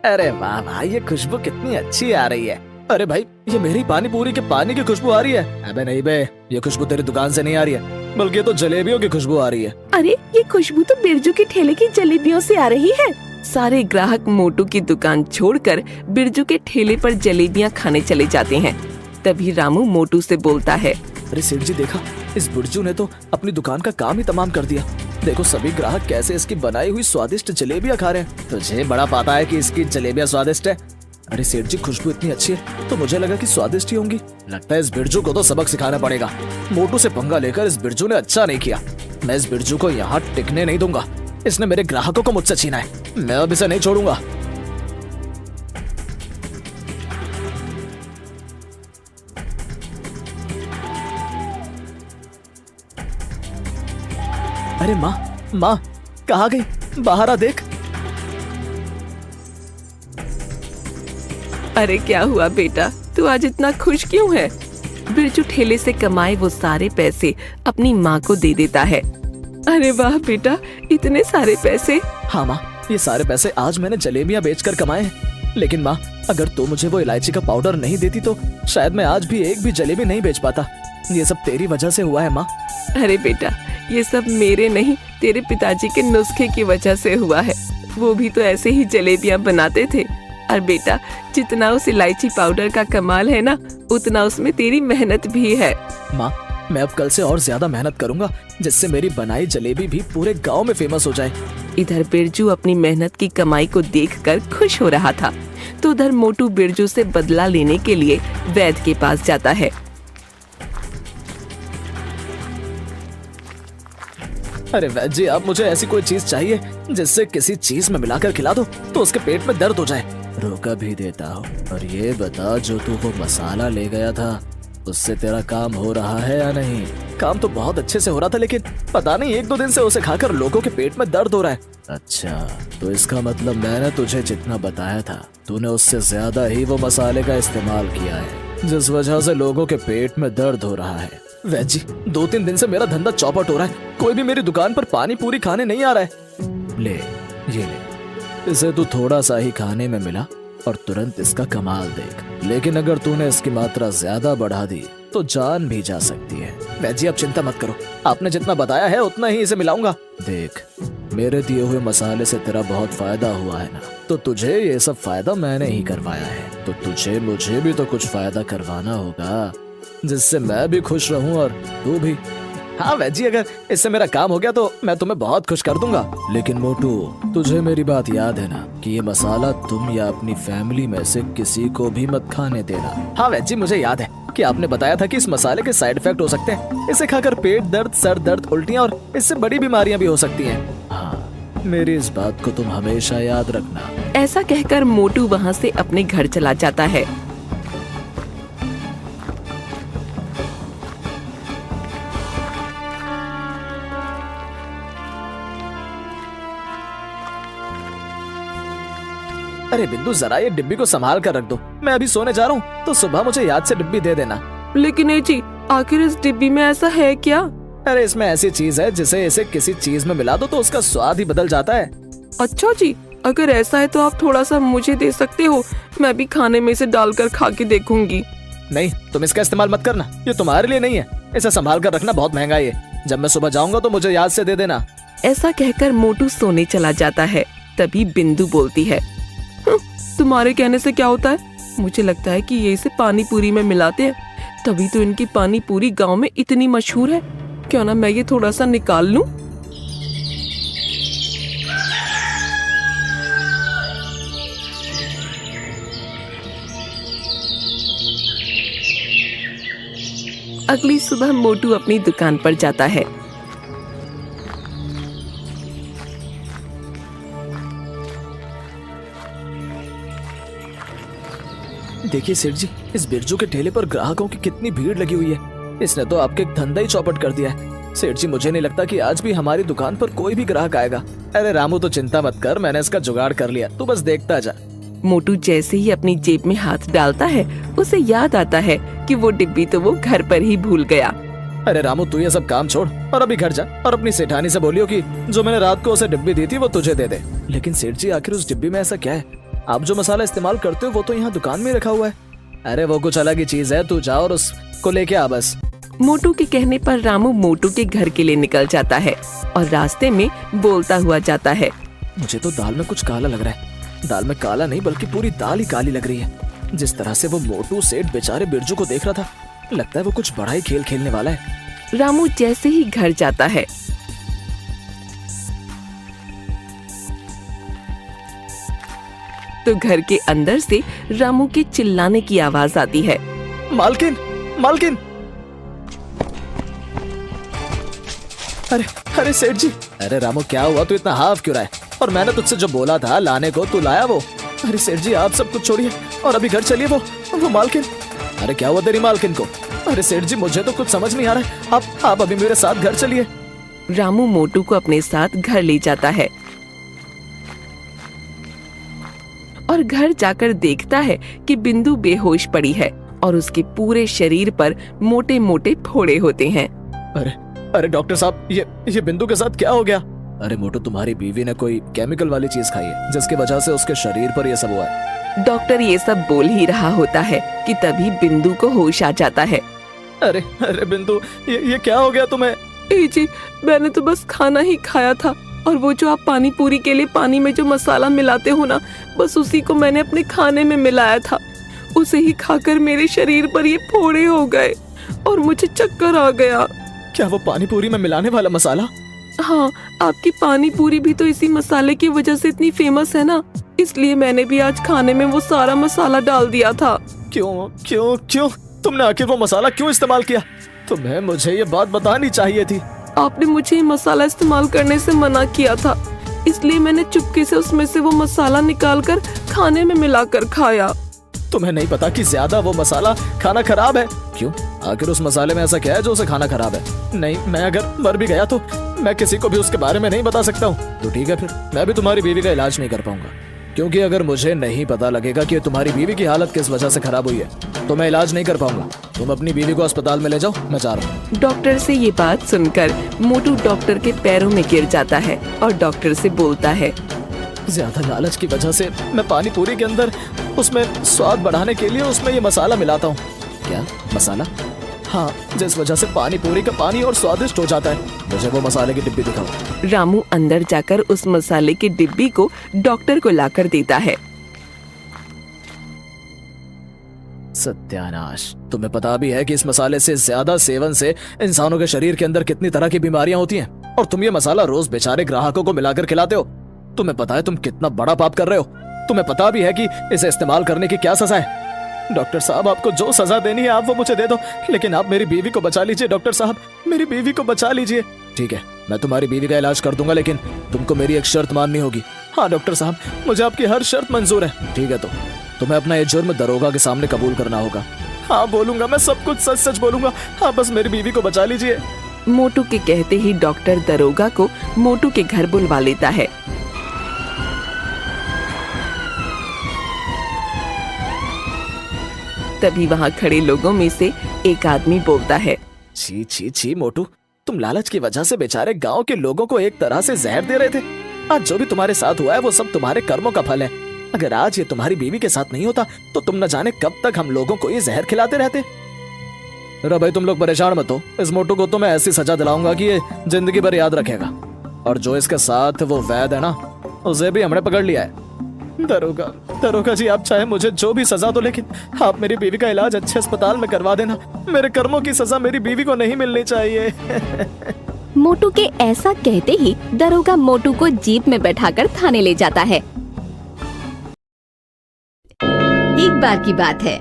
अरे वाह भाई ये खुशबू कितनी अच्छी आ रही है। अरे भाई ये मेरी पानी पूरी के पानी की खुशबू आ रही है। अबे नहीं बे, ये खुशबू तेरी दुकान से नहीं आ रही है, बल्कि ये तो जलेबियों की खुशबू आ रही है। अरे ये खुशबू तो बिरजू के ठेले की जलेबियों से आ रही है। सारे ग्राहक मोटू की दुकान छोड़कर बिरजू के ठेले पर जलेबियां खाने चले जाते हैं। तभी रामू मोटू से बोलता है। अरे सेठ जी देखा, इस बिरजू ने तो अपनी दुकान का काम ही तमाम कर दिया। देखो सभी ग्राहक कैसे इसकी बनाई हुई स्वादिष्ट जलेबियां खा रहे हैं। तुझे बड़ा पता है कि इसकी जलेबियां स्वादिष्ट है। अरे सेठ जी खुशबू इतनी अच्छी है तो मुझे लगा कि स्वादिष्ट ही होंगी। लगता है इस बिरजू को तो सबक सिखाना पड़ेगा। मोटू से पंगा लेकर इस बिरजू ने अच्छा नहीं किया। मैं इस बिरजू को यहाँ टिकने नहीं दूंगा। इसने मेरे ग्राहकों को मुझसे छीना है, मैं अब इसे नहीं छोड़ूंगा। अरे माँ, माँ कहाँ गई? बाहर आ देख। अरे क्या हुआ बेटा, तू आज इतना खुश क्यों है? बिरजू ठेले से कमाए वो सारे पैसे अपनी माँ को दे देता है। अरे वाह बेटा, इतने सारे पैसे। हाँ माँ, ये सारे पैसे आज मैंने जलेबियाँ बेचकर कमाए हैं। लेकिन माँ अगर तू मुझे वो इलायची का पाउडर नहीं देती तो शायद मैं आज भी एक भी जलेबी नहीं बेच पाता। ये सब तेरी वजह से हुआ है माँ। अरे बेटा ये सब मेरे नहीं, तेरे पिताजी के नुस्खे की वजह से हुआ है। वो भी तो ऐसे ही जलेबियाँ बनाते थे। और बेटा जितना उस इलायची पाउडर का कमाल है ना, उतना उसमें तेरी मेहनत भी है। माँ मैं अब कल से और ज्यादा मेहनत करूंगा, जिससे मेरी बनाई जलेबी भी पूरे गांव में फेमस हो जाए। इधर बिरजू अपनी मेहनत की कमाई को देखकर खुश हो रहा था, तो उधर मोटू बिरजू से बदला लेने के लिए वैद्य के पास जाता है। अरे वैद्य जी आप मुझे ऐसी कोई चीज चाहिए जिससे किसी चीज में मिलाकर खिला दो तो उसके पेट में दर्द हो जाए। रोका भी देता हूँ। और ये बता जो तू वो मसाला ले गया था उससे तेरा काम हो रहा है या नहीं? काम तो बहुत अच्छे से हो रहा था, लेकिन पता नहीं 1-2 दिन से उसे खाकर लोगों के पेट में दर्द हो रहा है। अच्छा तो इसका मतलब मैंने तुझे जितना बताया था तूने उससे ज्यादा ही वो मसाले का इस्तेमाल किया है, जिस वजह से लोगों के पेट में दर्द हो रहा है। वैद्य जी 2-3 दिन से मेरा धंधा चौपट हो रहा है, कोई भी मेरी दुकान पर पानी पूरी खाने नहीं आ रहा है। ले ये ले, इसे तू थोड़ा सा ही खाने में मिला और तुरंत इसका कमाल देख। लेकिन अगर तूने इसकी मात्रा ज्यादा बढ़ा दी तो जान भी जा सकती है। वैद्य जी आप चिंता मत करो, आपने जितना बताया है उतना ही इसे मिलाऊंगा। देख मेरे दिए हुए मसाले से तेरा बहुत फायदा हुआ है ना, तो तुझे ये सब फायदा मैंने ही करवाया है, तो तुझे मुझे भी तो कुछ फायदा करवाना होगा, जिससे मैं भी खुश रहूं और तू भी। हाँ वैद्य जी अगर इससे मेरा काम हो गया तो मैं तुम्हें बहुत खुश कर दूंगा। लेकिन मोटू तुझे मेरी बात याद है ना कि ये मसाला तुम या अपनी फैमिली में से किसी को भी मत खाने देना। हाँ वैद्य जी मुझे याद है कि आपने बताया था कि इस मसाले के साइड इफेक्ट हो सकते हैं। इसे खाकर पेट दर्द, सर दर्द, उल्टियाँ और इससे बड़ी बीमारियां भी हो सकती हैं। हाँ मेरी इस बात को तुम हमेशा याद रखना। ऐसा कहकर मोटू वहाँ से अपने घर चला जाता है। अरे बिंदु, जरा ये डिब्बी को संभाल कर रख दो। मैं अभी सोने जा रहा हूँ, तो सुबह मुझे याद से डिब्बी दे देना। लेकिन ए जी, आखिर इस डिब्बी में ऐसा है क्या? अरे इसमें ऐसी चीज है जिसे इसे किसी चीज में मिला दो तो उसका स्वाद ही बदल जाता है। अच्छा जी, अगर ऐसा है तो आप थोड़ा सा मुझे दे सकते हो, मैं भी खाने में इसे डालकर खा के देखूंगी। नहीं, तुम इसका इस्तेमाल मत करना, ये तुम्हारे लिए नहीं है। इसे संभाल कर रखना, बहुत महंगा है। जब मैं सुबह जाऊंगा तो मुझे याद से दे देना। ऐसा कहकर मोटू सोने चला जाता है। तभी बिंदु बोलती है, तुम्हारे कहने से क्या होता है? मुझे लगता है कि ये इसे पानी पूरी में मिलाते हैं, तभी तो इनकी पानी पूरी गांव में इतनी मशहूर है। क्यों ना मैं ये थोड़ा सा निकाल लूं? अगली सुबह मोटू अपनी दुकान पर जाता है। देखिए सेठ जी, इस बिरजू के ठेले पर ग्राहकों की कितनी भीड़ लगी हुई है। इसने तो आपके धंधा ही चौपट कर दिया है। सेठ जी, मुझे नहीं लगता कि आज भी हमारी दुकान पर कोई भी ग्राहक आएगा। अरे रामू, तो चिंता मत कर, मैंने इसका जुगाड़ कर लिया, तू बस देखता जा। मोटू जैसे ही अपनी जेब में हाथ डालता है, उसे याद आता है कि वो डिब्बी तो वो घर पर ही भूल गया। अरे रामू, तू ये सब काम छोड़ और अभी घर जा और अपनी सेठानी से बोलियो कि जो मैंने रात को उसे डिब्बी दी थी वो तुझे दे दे। लेकिन सेठ जी, आखिर उस डिब्बी में ऐसा क्या है? आप जो मसाला इस्तेमाल करते हो वो तो यहाँ दुकान में रखा हुआ है। अरे वो कुछ अलग ही चीज है, तू जा और उसको लेके आ बस। मोटू के कहने पर रामू मोटू के घर के लिए निकल जाता है और रास्ते में बोलता हुआ जाता है, मुझे तो दाल में कुछ काला लग रहा है। दाल में काला नहीं बल्कि पूरी दाल ही काली लग रही है। जिस तरह से वो मोटू सेठ बेचारे बिरजू को देख रहा था, लगता है वो कुछ बड़ा ही खेल खेलने वाला है। रामू जैसे ही घर जाता है, तो घर के अंदर से रामू के चिल्लाने की आवाज आती है। मालकिन, मालकिन! अरे अरे सेठ जी! अरे रामू, क्या हुआ? तू इतना हाफ क्यों रहा है? और मैंने तुझसे जो बोला था लाने को, तू लाया वो? अरे सेठ जी, आप सब कुछ छोड़िए और अभी घर चलिए। वो मालकिन! अरे क्या हुआ तेरी मालकिन को? अरे सेठ जी, मुझे तो कुछ समझ नहीं आ रहा है। आप अभी मेरे साथ घर चलिए। रामू मोटू को अपने साथ घर ले जाता है और घर जाकर देखता है कि बिंदु बेहोश पड़ी है और उसके पूरे शरीर पर मोटे मोटे फोड़े होते हैं। अरे डॉक्टर साहब, ये बिंदु के साथ क्या हो गया? अरे मोटू, तुम्हारी बीवी ने कोई केमिकल वाली चीज खाई है जिसकी वजह से उसके शरीर पर यह सब हुआ है। डॉक्टर ये सब बोल ही रहा होता है कि तभी बिंदु को होश आ जाता है। अरे बिंदु, ये क्या हो गया तुम्हें? ए जी, मैंने तो बस खाना ही खाया था और वो जो आप पानी पूरी के लिए पानी में जो मसाला मिलाते हो ना, बस उसी को मैंने अपने खाने में मिलाया था। उसे ही खाकर मेरे शरीर पर ये फोड़े हो गए और मुझे चक्कर आ गया। क्या वो पानी पूरी में मिलाने वाला मसाला? हाँ, आपकी पानी पूरी भी तो इसी मसाले की वजह से इतनी फेमस है ना, इसलिए मैंने भी आज खाने में वो सारा मसाला डाल दिया था। क्यों तुमने आखिर वो मसाला क्यों इस्तेमाल किया? तुम्हें मुझे ये बात बतानी चाहिए थी। आपने मुझे ये मसाला इस्तेमाल करने से मना किया था, इसलिए मैंने चुपके से उसमें से वो मसाला निकालकर खाने में मिलाकर खाया। तुम्हें नहीं पता कि ज्यादा वो मसाला खाना खराब है? क्यों? आखिर उस मसाले में ऐसा क्या है जो उसे खाना खराब है? नहीं, मैं अगर मर भी गया तो मैं किसी को भी उसके बारे में नहीं बता सकता हूँ। तो ठीक है, फिर मैं भी तुम्हारी बीवी का इलाज नहीं कर पाऊंगा, क्योंकि अगर मुझे नहीं पता लगेगा कि तुम्हारी बीवी की हालत किस वजह से खराब हुई है तो मैं इलाज नहीं कर पाऊंगा। तुम अपनी बीवी को अस्पताल में ले जाओ, मैं जा रहा हूँ। डॉक्टर से ये बात सुनकर मोटू डॉक्टर के पैरों में गिर जाता है और डॉक्टर से बोलता है, ज्यादा लालच की वजह से मैं पानी पूरी के अंदर उसमें स्वाद बढ़ाने के लिए उसमें ये मसाला मिलाता हूँ। क्या मसाला? हाँ, जिस वजह से पानी पूरी का पानी और स्वादिष्ट हो जाता है। मुझे वो मसाले की डिब्बी दिखाओ। रामू अंदर जाकर उस मसाले की डिब्बी को डॉक्टर को लाकर देता है। सत्यानाश! तुम्हें पता भी है कि इस मसाले से ज्यादा सेवन से इंसानों के शरीर के अंदर कितनी तरह की बीमारियां होती हैं, और तुम ये मसाला रोज बेचारे ग्राहकों को मिलाकर खिलाते हो। तुम्हें पता है तुम कितना बड़ा पाप कर रहे हो? तुम्हें पता भी है कि इसे इस्तेमाल करने की क्या सजा है? डॉक्टर साहब, आपको जो सजा देनी है आप वो मुझे दे दो, लेकिन आप मेरी बीवी को बचा लीजिए। डॉक्टर साहब, मेरी बीवी को बचा लीजिए। ठीक है, मैं तुम्हारी बीवी का इलाज कर दूंगा, लेकिन तुमको मेरी एक शर्त माननी होगी। हाँ डॉक्टर साहब, मुझे आपकी हर शर्त मंजूर है। ठीक है, तो तुम्हें अपना ये जुर्म दरोगा के सामने कबूल करना होगा। हाँ बोलूंगा, मैं सब कुछ सच सच बोलूंगा। हाँ बस मेरी बीवी को बचा लीजिए। मोटू के कहते ही डॉक्टर दरोगा को मोटू के घर बुलवा लेता है। तभी वहाँ खड़े लोगों में से एक आदमी बोलता है, छी छी छी मोटू, तुम लालच की वजह से बेचारे गांव के लोगों को एक तरह से जहर दे रहे थे। आज जो भी तुम्हारे साथ हुआ है वो सब तुम्हारे कर्मों का फल है। अगर आज ये तुम्हारी बीवी के साथ नहीं होता तो तुम न जाने कब तक हम लोगों को ये जहर खिलाते रहते। अरे भाई तुम लोग परेशान मत हो, इस मोटू को तो मैं ऐसी सजा दिलाऊंगा कि ये जिंदगी भर याद रखेगा। और जो इसके साथ वो वैद है ना, उसे भी हमने पकड़ लिया है। दरोगा जी, आप चाहे मुझे जो भी सजा दो, लेकिन आप मेरी बीवी का इलाज अच्छे अस्पताल में करवा देना। मेरे कर्मों की सजा मेरी बीवी को नहीं मिलनी चाहिए। मोटू के ऐसा कहते ही दरोगा मोटू को जीप में बैठाकर थाने ले जाता है। एक बार की बात है,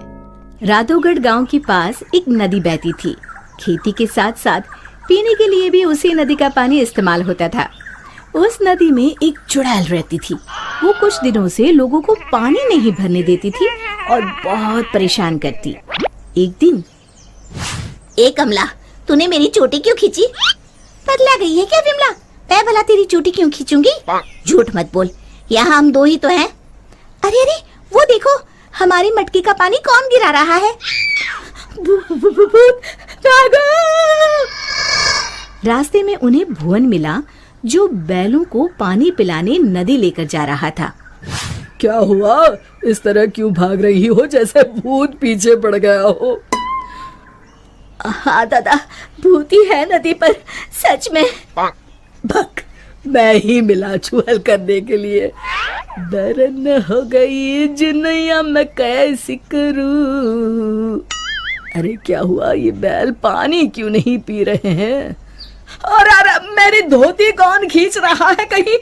राधोगढ़ गांव के पास एक नदी बहती थी। खेती के साथ साथ पीने के लिए भी उसी नदी का पानी इस्तेमाल होता था। उस नदी में एक चुड़ैल रहती थी। वो कुछ दिनों से लोगों को पानी नहीं भरने देती थी और बहुत परेशान करती। एक दिन, ए कमला, तूने मेरी चोटी क्यों खींची? पगला गई है क्या विमला? मैं भला तेरी चोटी क्यों खींचूंगी? झूठ मत बोल, यहाँ हम दो ही तो हैं। अरे अरे, वो देखो, हमारी मटकी का पानी कौन गिरा रहा है? रास्ते में उन्हें भुवन मिला, जो बैलों को पानी पिलाने नदी लेकर जा रहा था। क्या हुआ? इस तरह क्यों भाग रही हो जैसे भूत पीछे पड़ गया हो? हाँ दादा, भूत ही है नदी पर, सच में। भक, मैं ही मिला चुहल करने के लिए। दरन हो गई जिनैया मैं कैसी करूं। अरे क्या हुआ, ये बैल पानी क्यों नहीं पी रहे हैं? और मेरी धोती कौन खींच रहा है? कहीं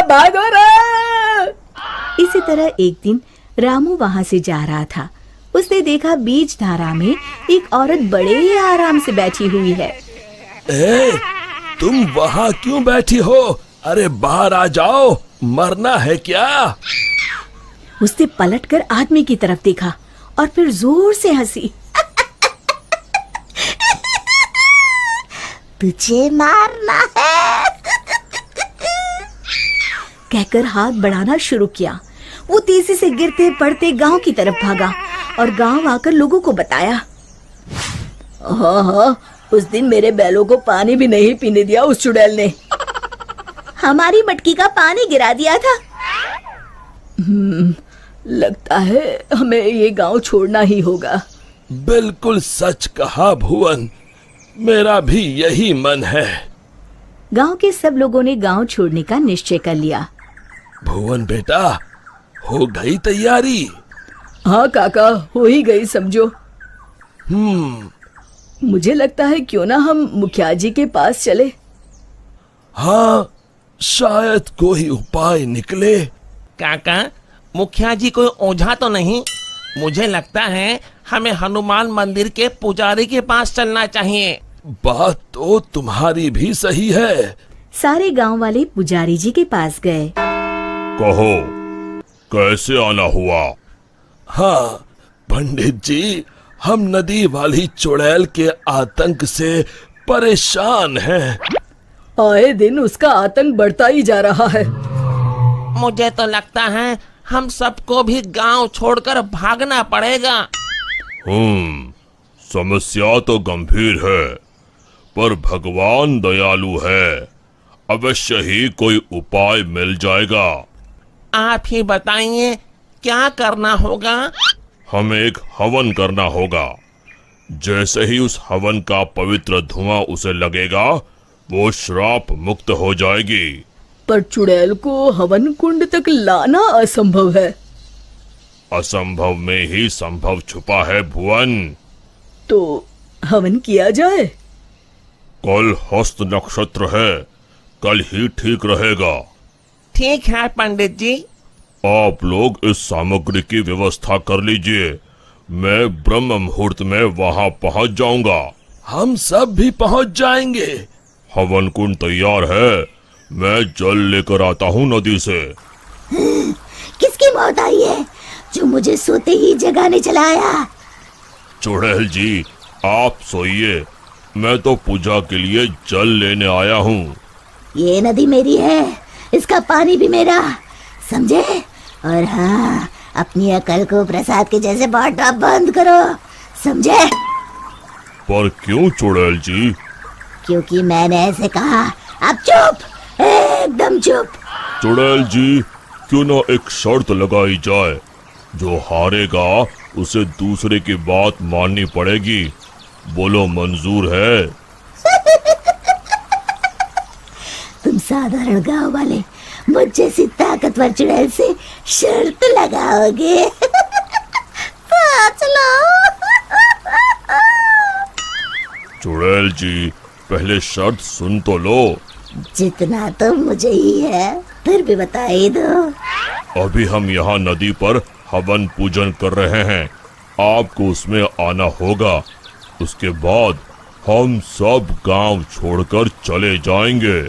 भागो रे। इसी तरह एक दिन रामू वहाँ से जा रहा था। उसने देखा बीच धारा में एक औरत बड़े आराम से बैठी हुई है। ए, तुम वहाँ क्यों बैठी हो? अरे बाहर आ जाओ, मरना है क्या? उसने पलटकर आदमी की तरफ देखा और फिर जोर से हंसी। तुझे मारना है कहकर हाथ बढ़ाना शुरू किया। वो तेजी से गिरते पड़ते गांव की तरफ भागा और गांव आकर लोगों को बताया। हाँ, उस दिन मेरे बैलों को पानी भी नहीं पीने दिया उस चुड़ैल ने। हमारी मटकी का पानी गिरा दिया था। लगता है हमें ये गांव छोड़ना ही होगा। बिल्कुल सच कहा भुवन, मेरा भी यही मन है। गांव के सब लोगों ने गांव छोड़ने का निश्चय कर लिया। भुवन बेटा, हो गई तैयारी? हाँ काका, हो ही गई समझो। मुझे लगता है क्यों ना हम मुखिया जी के पास चले। हाँ, शायद कोई उपाय निकले। काका, मुखिया जी कोई ओझा तो नहीं? मुझे लगता है हमें हनुमान मंदिर के पुजारी के पास चलना चाहिए। बात तो तुम्हारी भी सही है। सारे गांव वाले पुजारी जी के पास गए। कहो, कैसे आना हुआ? हाँ पंडित जी, हम नदी वाली चुड़ैल के आतंक से परेशान हैं। आए दिन उसका आतंक बढ़ता ही जा रहा है। मुझे तो लगता है हम सबको भी गांव छोड़कर भागना पड़ेगा। समस्या तो गंभीर है, पर भगवान दयालु है। अवश्य ही कोई उपाय मिल जाएगा। आप ही बताइए, क्या करना होगा? हमें एक हवन करना होगा। जैसे ही उस हवन का पवित्र धुआं उसे लगेगा, वो श्राप मुक्त हो जाएगी। पर चुड़ैल को हवन कुंड तक लाना असंभव है। असंभव में ही संभव छुपा है भुवन। तो हवन किया जाए। कल हस्त नक्षत्र है, कल ही ठीक रहेगा। ठीक है पंडित जी। आप लोग इस सामग्री की व्यवस्था कर लीजिए। मैं ब्रह्म मुहूर्त में वहां पहुंच जाऊंगा। हम सब भी पहुंच जाएंगे। हवन कुंड तैयार है, मैं जल लेकर आता हूँ नदी से। किसकी मौत आई है जो मुझे सोते ही जगाने चला आया? चुड़ैल जी, आप सोइए, मैं तो पूजा के लिए जल लेने आया हूँ। ये नदी मेरी है, इसका पानी भी मेरा, समझे? और हाँ, अपनी अकल को प्रसाद के जैसे बांटना बंद करो, समझे? पर क्यों चुड़ैल जी? क्योंकि मैंने ऐसे कहा। अब चुप, एकदम चुप। चुड़ैल जी, क्यों ना एक शर्त लगाई जाए, जो हारेगा उसे दूसरे की बात माननी पड़ेगी। बोलो, मंजूर है? तुम साधारण गांव वाले मुझ जैसी ताकतवर चुड़ैल से शर्त लगाओगे? चुड़ैल जी, पहले शर्त सुन तो लो। जितना तो मुझे ही है, फिर भी बता ही दो। अभी हम यहाँ नदी पर हवन पूजन कर रहे हैं, आपको उसमें आना होगा। उसके बाद हम सब गांव छोड़कर चले जाएंगे।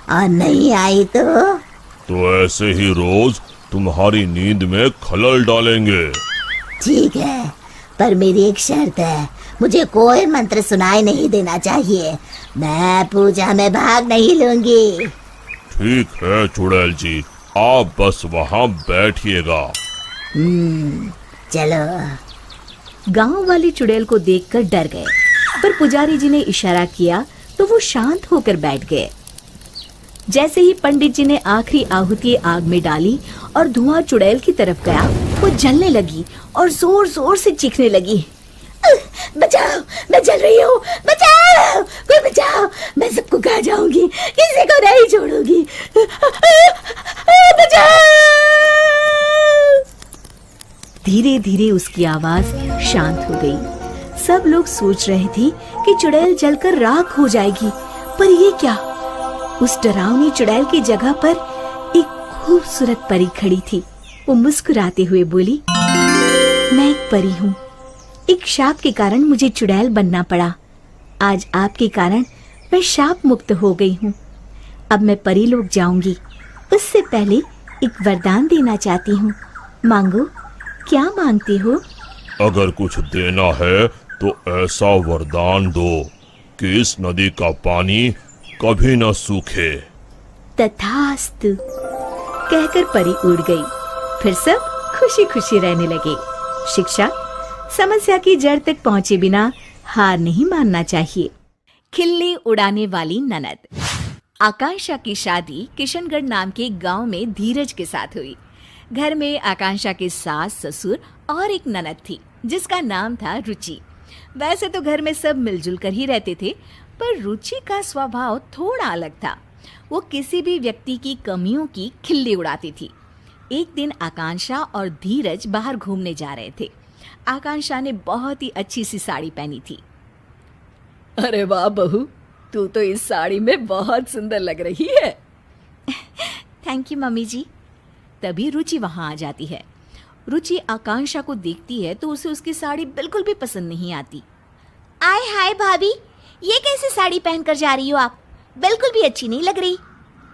और नहीं आई तो ऐसे ही रोज तुम्हारी नींद में खलल डालेंगे। ठीक है, पर मेरी एक शर्त है, मुझे कोई मंत्र सुनाई नहीं देना चाहिए। मैं पूजा में भाग नहीं लूंगी। ठीक है चुड़ैल जी, आप बस वहाँ बैठिएगा। चलो। गांव वाले चुड़ैल को देखकर डर गए, पर पुजारी जी ने इशारा किया तो वो शांत होकर बैठ गए। जैसे ही पंडित जी ने आखिरी आहुति आग में डाली और धुआं चुड़ैल की तरफ गया, वो जलने लगी और जोर जोर से चीखने लगी। बचाओ, मैं जल रही हूँ, बचाओ, कोई बचाओ, मैं सबको खा जाऊंगी, किसी को नहीं छोड़ूंगी, बचाओ। धीरे धीरे उसकी आवाज शांत हो गई। सब लोग सोच रहे थे कि चुड़ैल जलकर राख हो जाएगी, पर ये क्या? उस डरावनी चुड़ैल की जगह पर एक खूबसूरत परी खड़ी थी। वो मुस्कुराते हुए बोली, मैं एक परी हूँ। एक शाप के कारण मुझे चुड़ैल बनना पड़ा। आज आपके कारण मैं शाप मुक्त हो गई हूँ। अब मैं परी लोग जाऊंगी। उससे पहले एक वरदान देना चाहती हूँ। मांगो, क्या मांगती हो? अगर कुछ देना है तो ऐसा वरदान दो कि इस नदी का पानी कभी न सूखे। तथास्तु कहकर परी उड़ गई। फिर सब खुशी खुशी रहने लगे। शिक्षा, समस्या की जड़ तक पहुंचे बिना हार नहीं मानना चाहिए। खिल्ली उड़ाने वाली ननद। आकांक्षा की शादी किशनगढ़ नाम के गांव में धीरज के साथ हुई। घर में आकांक्षा के सास, ससुर और एक ननद थी जिसका नाम था रुचि। वैसे तो घर में सब मिलजुल कर ही रहते थे, पर रुचि का स्वभाव थोड़ा अलग था। वो किसी भी व्यक्ति की कमियों की खिल्ली उड़ाती थी। एक दिन आकांक्षा और धीरज बाहर घूमने जा रहे थे। आकांक्षा ने बहुत ही अच्छी सी साड़ी पहनी थी। अरे वाह बहू, तू तो इस साड़ी में बहुत सुंदर लग रही है। थैंक यू मम्मी जी। तभी रुचि वहां आ जाती है। रुचि आकांक्षा को देखती है तो उसे उसकी साड़ी बिल्कुल भी पसंद नहीं आती। आय हाय भाभी, ये कैसी साड़ी पहनकर जा रही हो आप? बिल्कुल भी अच्छी नहीं लग रही।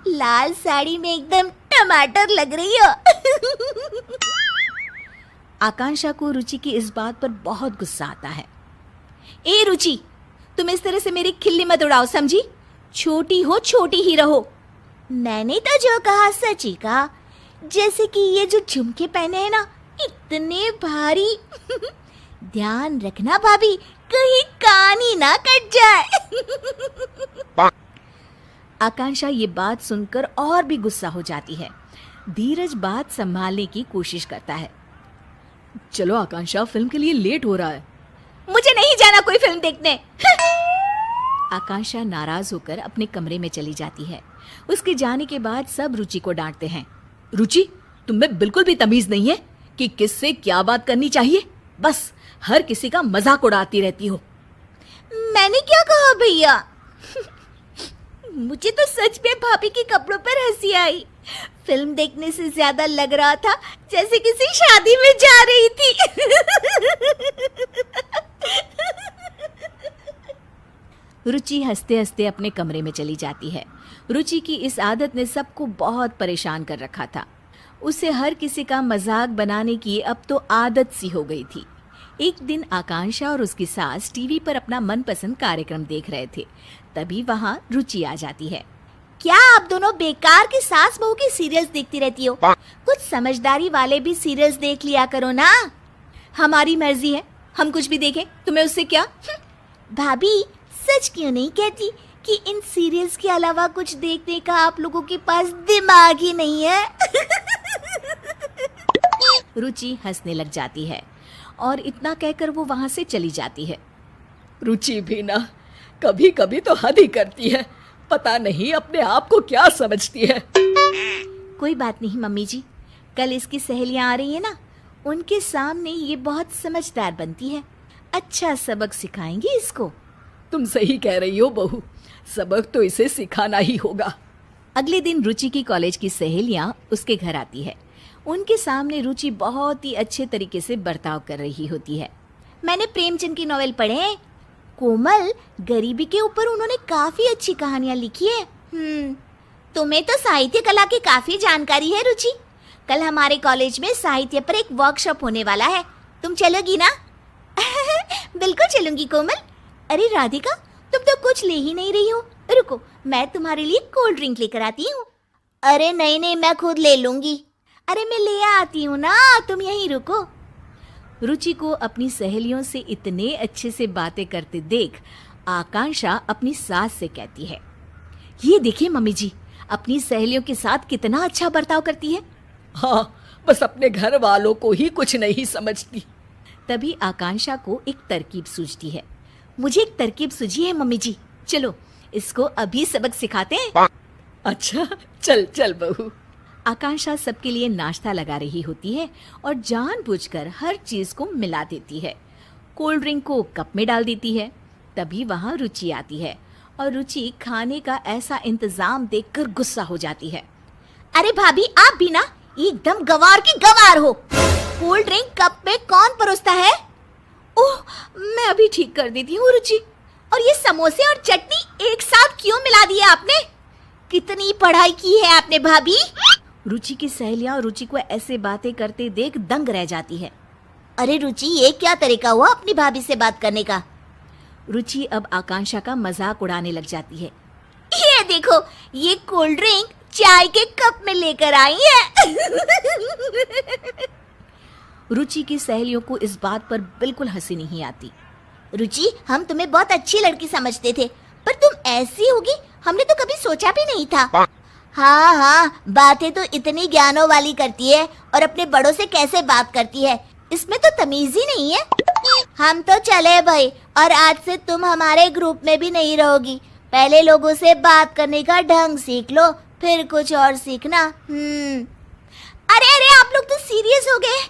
लाल साड़ी में एकदम टमाटर लग रही हो। आकांक्षा को रुचि की इस बात पर बहुत गुस्सा आता है। ए रुचि, तुम इस तरह से मेरी खिल्ली मत उड़ाओ, समझी? छोटी हो, छोटी ही रहो। मैंने तो जो कहा सच ही कहा। जैसे कि ये जो झुमके पहने हैं ना, इतने भारी। ध्यान रखना भाभी, कहीं कान ही ना कट जाए। आकांक्षा ये बात सुनकर और भी गुस्सा हो जाती है। धीरज बात संभालने की कोशिश करता है। चलो आकांक्षा, फिल्म के लिए लेट हो रहा है। मुझे नहीं जाना कोई फिल्म देखने। आकांक्षा नाराज होकर अपने कमरे में चली जाती है। उसके जाने के बाद सब रुचि को डांटते हैं। रुचि, तुम्हें बिल्कुल भी तमीज नहीं है कि किससे क्या बात करनी चाहिए। बस हर किसी का मजाक उड़ाती रहती हो। मैंने क्या कहा भैया? मुझे तो सच में भाभी के कपड़ों पर हंसी आई। फिल्म देखने से ज्यादा लग रहा था जैसे किसी शादी में जा रही थी। रुचि हंसते हंसते अपने कमरे में चली जाती है। रुचि की इस आदत ने सबको बहुत परेशान कर रखा था। उसे हर किसी का मजाक बनाने की अब तो आदत सी हो गई थी। एक दिन आकांक्षा और उसकी सास टीवी पर अपना मनपसंद कार्यक्रम देख रहे थे। तभी वहाँ रुचि आ जाती है। क्या आप दोनों बेकार की सास बहू की सीरियल्स देखती रहती हो? कुछ समझदारी वाले भी सीरियल्स देख लिया करो ना। हमारी मर्जी है, हम कुछ भी देखें, तुम्हें उससे क्या? भाभी सच क्यों नहीं कहती कि इन सीरियल्स के अलावा कुछ देखने का आप लोगों के पास दिमाग ही नहीं है? रुचि हंसने लग जाती है और इतना कहकर वो वहाँ से चली जाती है। रुचि भी ना कभी कभी तो हद ही करती है। पता नहीं अपने आप को क्या समझती है। कोई बात नहीं मम्मी जी, कल इसकी सहेलियां आ रही है ना, उनके सामने ये बहुत समझदार बनती है। अच्छा सबक सिखाएंगी इसको। तुम सही कह रही हो बहू, सबक तो इसे सिखाना ही होगा। अगले दिन रुचि की कॉलेज की सहेलियां उसके घर आती है। उनके सामने रुचि बहुत ही अच्छे तरीके से बर्ताव कर रही होती है। मैंने प्रेमचंद की नॉवेल पढ़े हैं। कोमल, गरीबी के ऊपर उन्होंने काफी अच्छी कहानियां लिखी है। तुम्हें तो साहित्य कला की काफी जानकारी है रुचि। कल हमारे कॉलेज में साहित्य पर एक वर्कशॉप होने वाला है, तुम चलोगी ना? बिल्कुल चलूंगी कोमल। अरे राधिका, तुम तो कुछ ले ही नहीं रही हो। रुको, मैं तुम्हारे लिए कोल्ड ड्रिंक लेकर आती हूँ। अरे नहीं, मैं खुद ले लूंगी। अरे मैं ले आती हूँ ना, तुम यहीं रुको। रुचि को अपनी सहेलियों से इतने अच्छे से बातें करते देख आकांक्षा अपनी सास से कहती है, ये देखिए मम्मी जी, अपनी सहेलियों के साथ कितना अच्छा बर्ताव करती है। हाँ, बस अपने घर वालों को ही कुछ नहीं समझती। तभी आकांक्षा को एक तरकीब सूझती है। मुझे एक तरकीब सूझी है मम्मी जी, चलो इसको अभी सबक सिखाते हैं। अच्छा चल चल बहू। आकांक्षा सबके लिए नाश्ता लगा रही होती है और जानबूझकर हर चीज को मिला देती है। कोल्ड ड्रिंक को कप में डाल देती है। तभी वहाँ रुचि आती है और रुचि खाने का ऐसा इंतजाम देखकर गुस्सा हो जाती है। अरे भाभी, आप भी ना एकदम गवार की गवार हो। कोल्ड ड्रिंक कप में कौन परोसता है? ओह, मैं अभी ठीक कर देती हूँ रुचि। और ये समोसे और चटनी एक साथ क्यों मिला दिया आपने? कितनी पढ़ाई की है आपने भाभी? रुचि की सहेलियां रुचि को ऐसे बातें करते देख दंग रह जाती है। अरे रुचि, ये क्या तरीका हुआ अपनी भाभी से बात करने का? रुचि अब आकांक्षा का मजाक उड़ाने लग जाती है। ये देखो, ये कोल्ड ड्रिंक चाय के कप में लेकर आई है। रुचि की सहेलियों को इस बात पर बिल्कुल हंसी नहीं आती। रुचि, हम तुम्हें बहुत अच्छी लड़की समझते थे, पर तुम ऐसी होगी हमने तो कभी सोचा भी नहीं था। हाँ, बातें तो इतनी ज्ञानों वाली करती है और अपने बड़ों से कैसे बात करती है, इसमें तो तमीज ही नहीं है। हम तो चले भाई, और आज से तुम हमारे ग्रुप में भी नहीं रहोगी। पहले लोगों से बात करने का ढंग सीख लो, फिर कुछ और सीखना। अरे आप लोग तो सीरियस हो गए,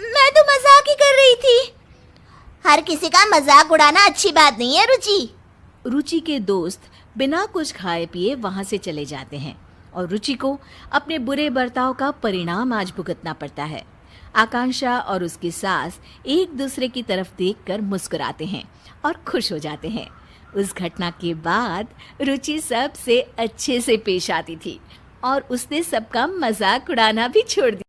मैं तो मजाक ही कर रही थी। हर किसी का मजाक उड़ाना अच्छी बात नहीं है रुचि। रुचि के दोस्त बिना कुछ खाए पिए वहां से चले जाते हैं और रुचि को अपने बुरे बर्ताव का परिणाम आज भुगतना पड़ता है। आकांक्षा और उसकी सास एक दूसरे की तरफ देखकर मुस्कुराते हैं और खुश हो जाते हैं। उस घटना के बाद रुचि सबसे अच्छे से पेश आती थी और उसने सबका मजाक उड़ाना भी छोड़ दिया।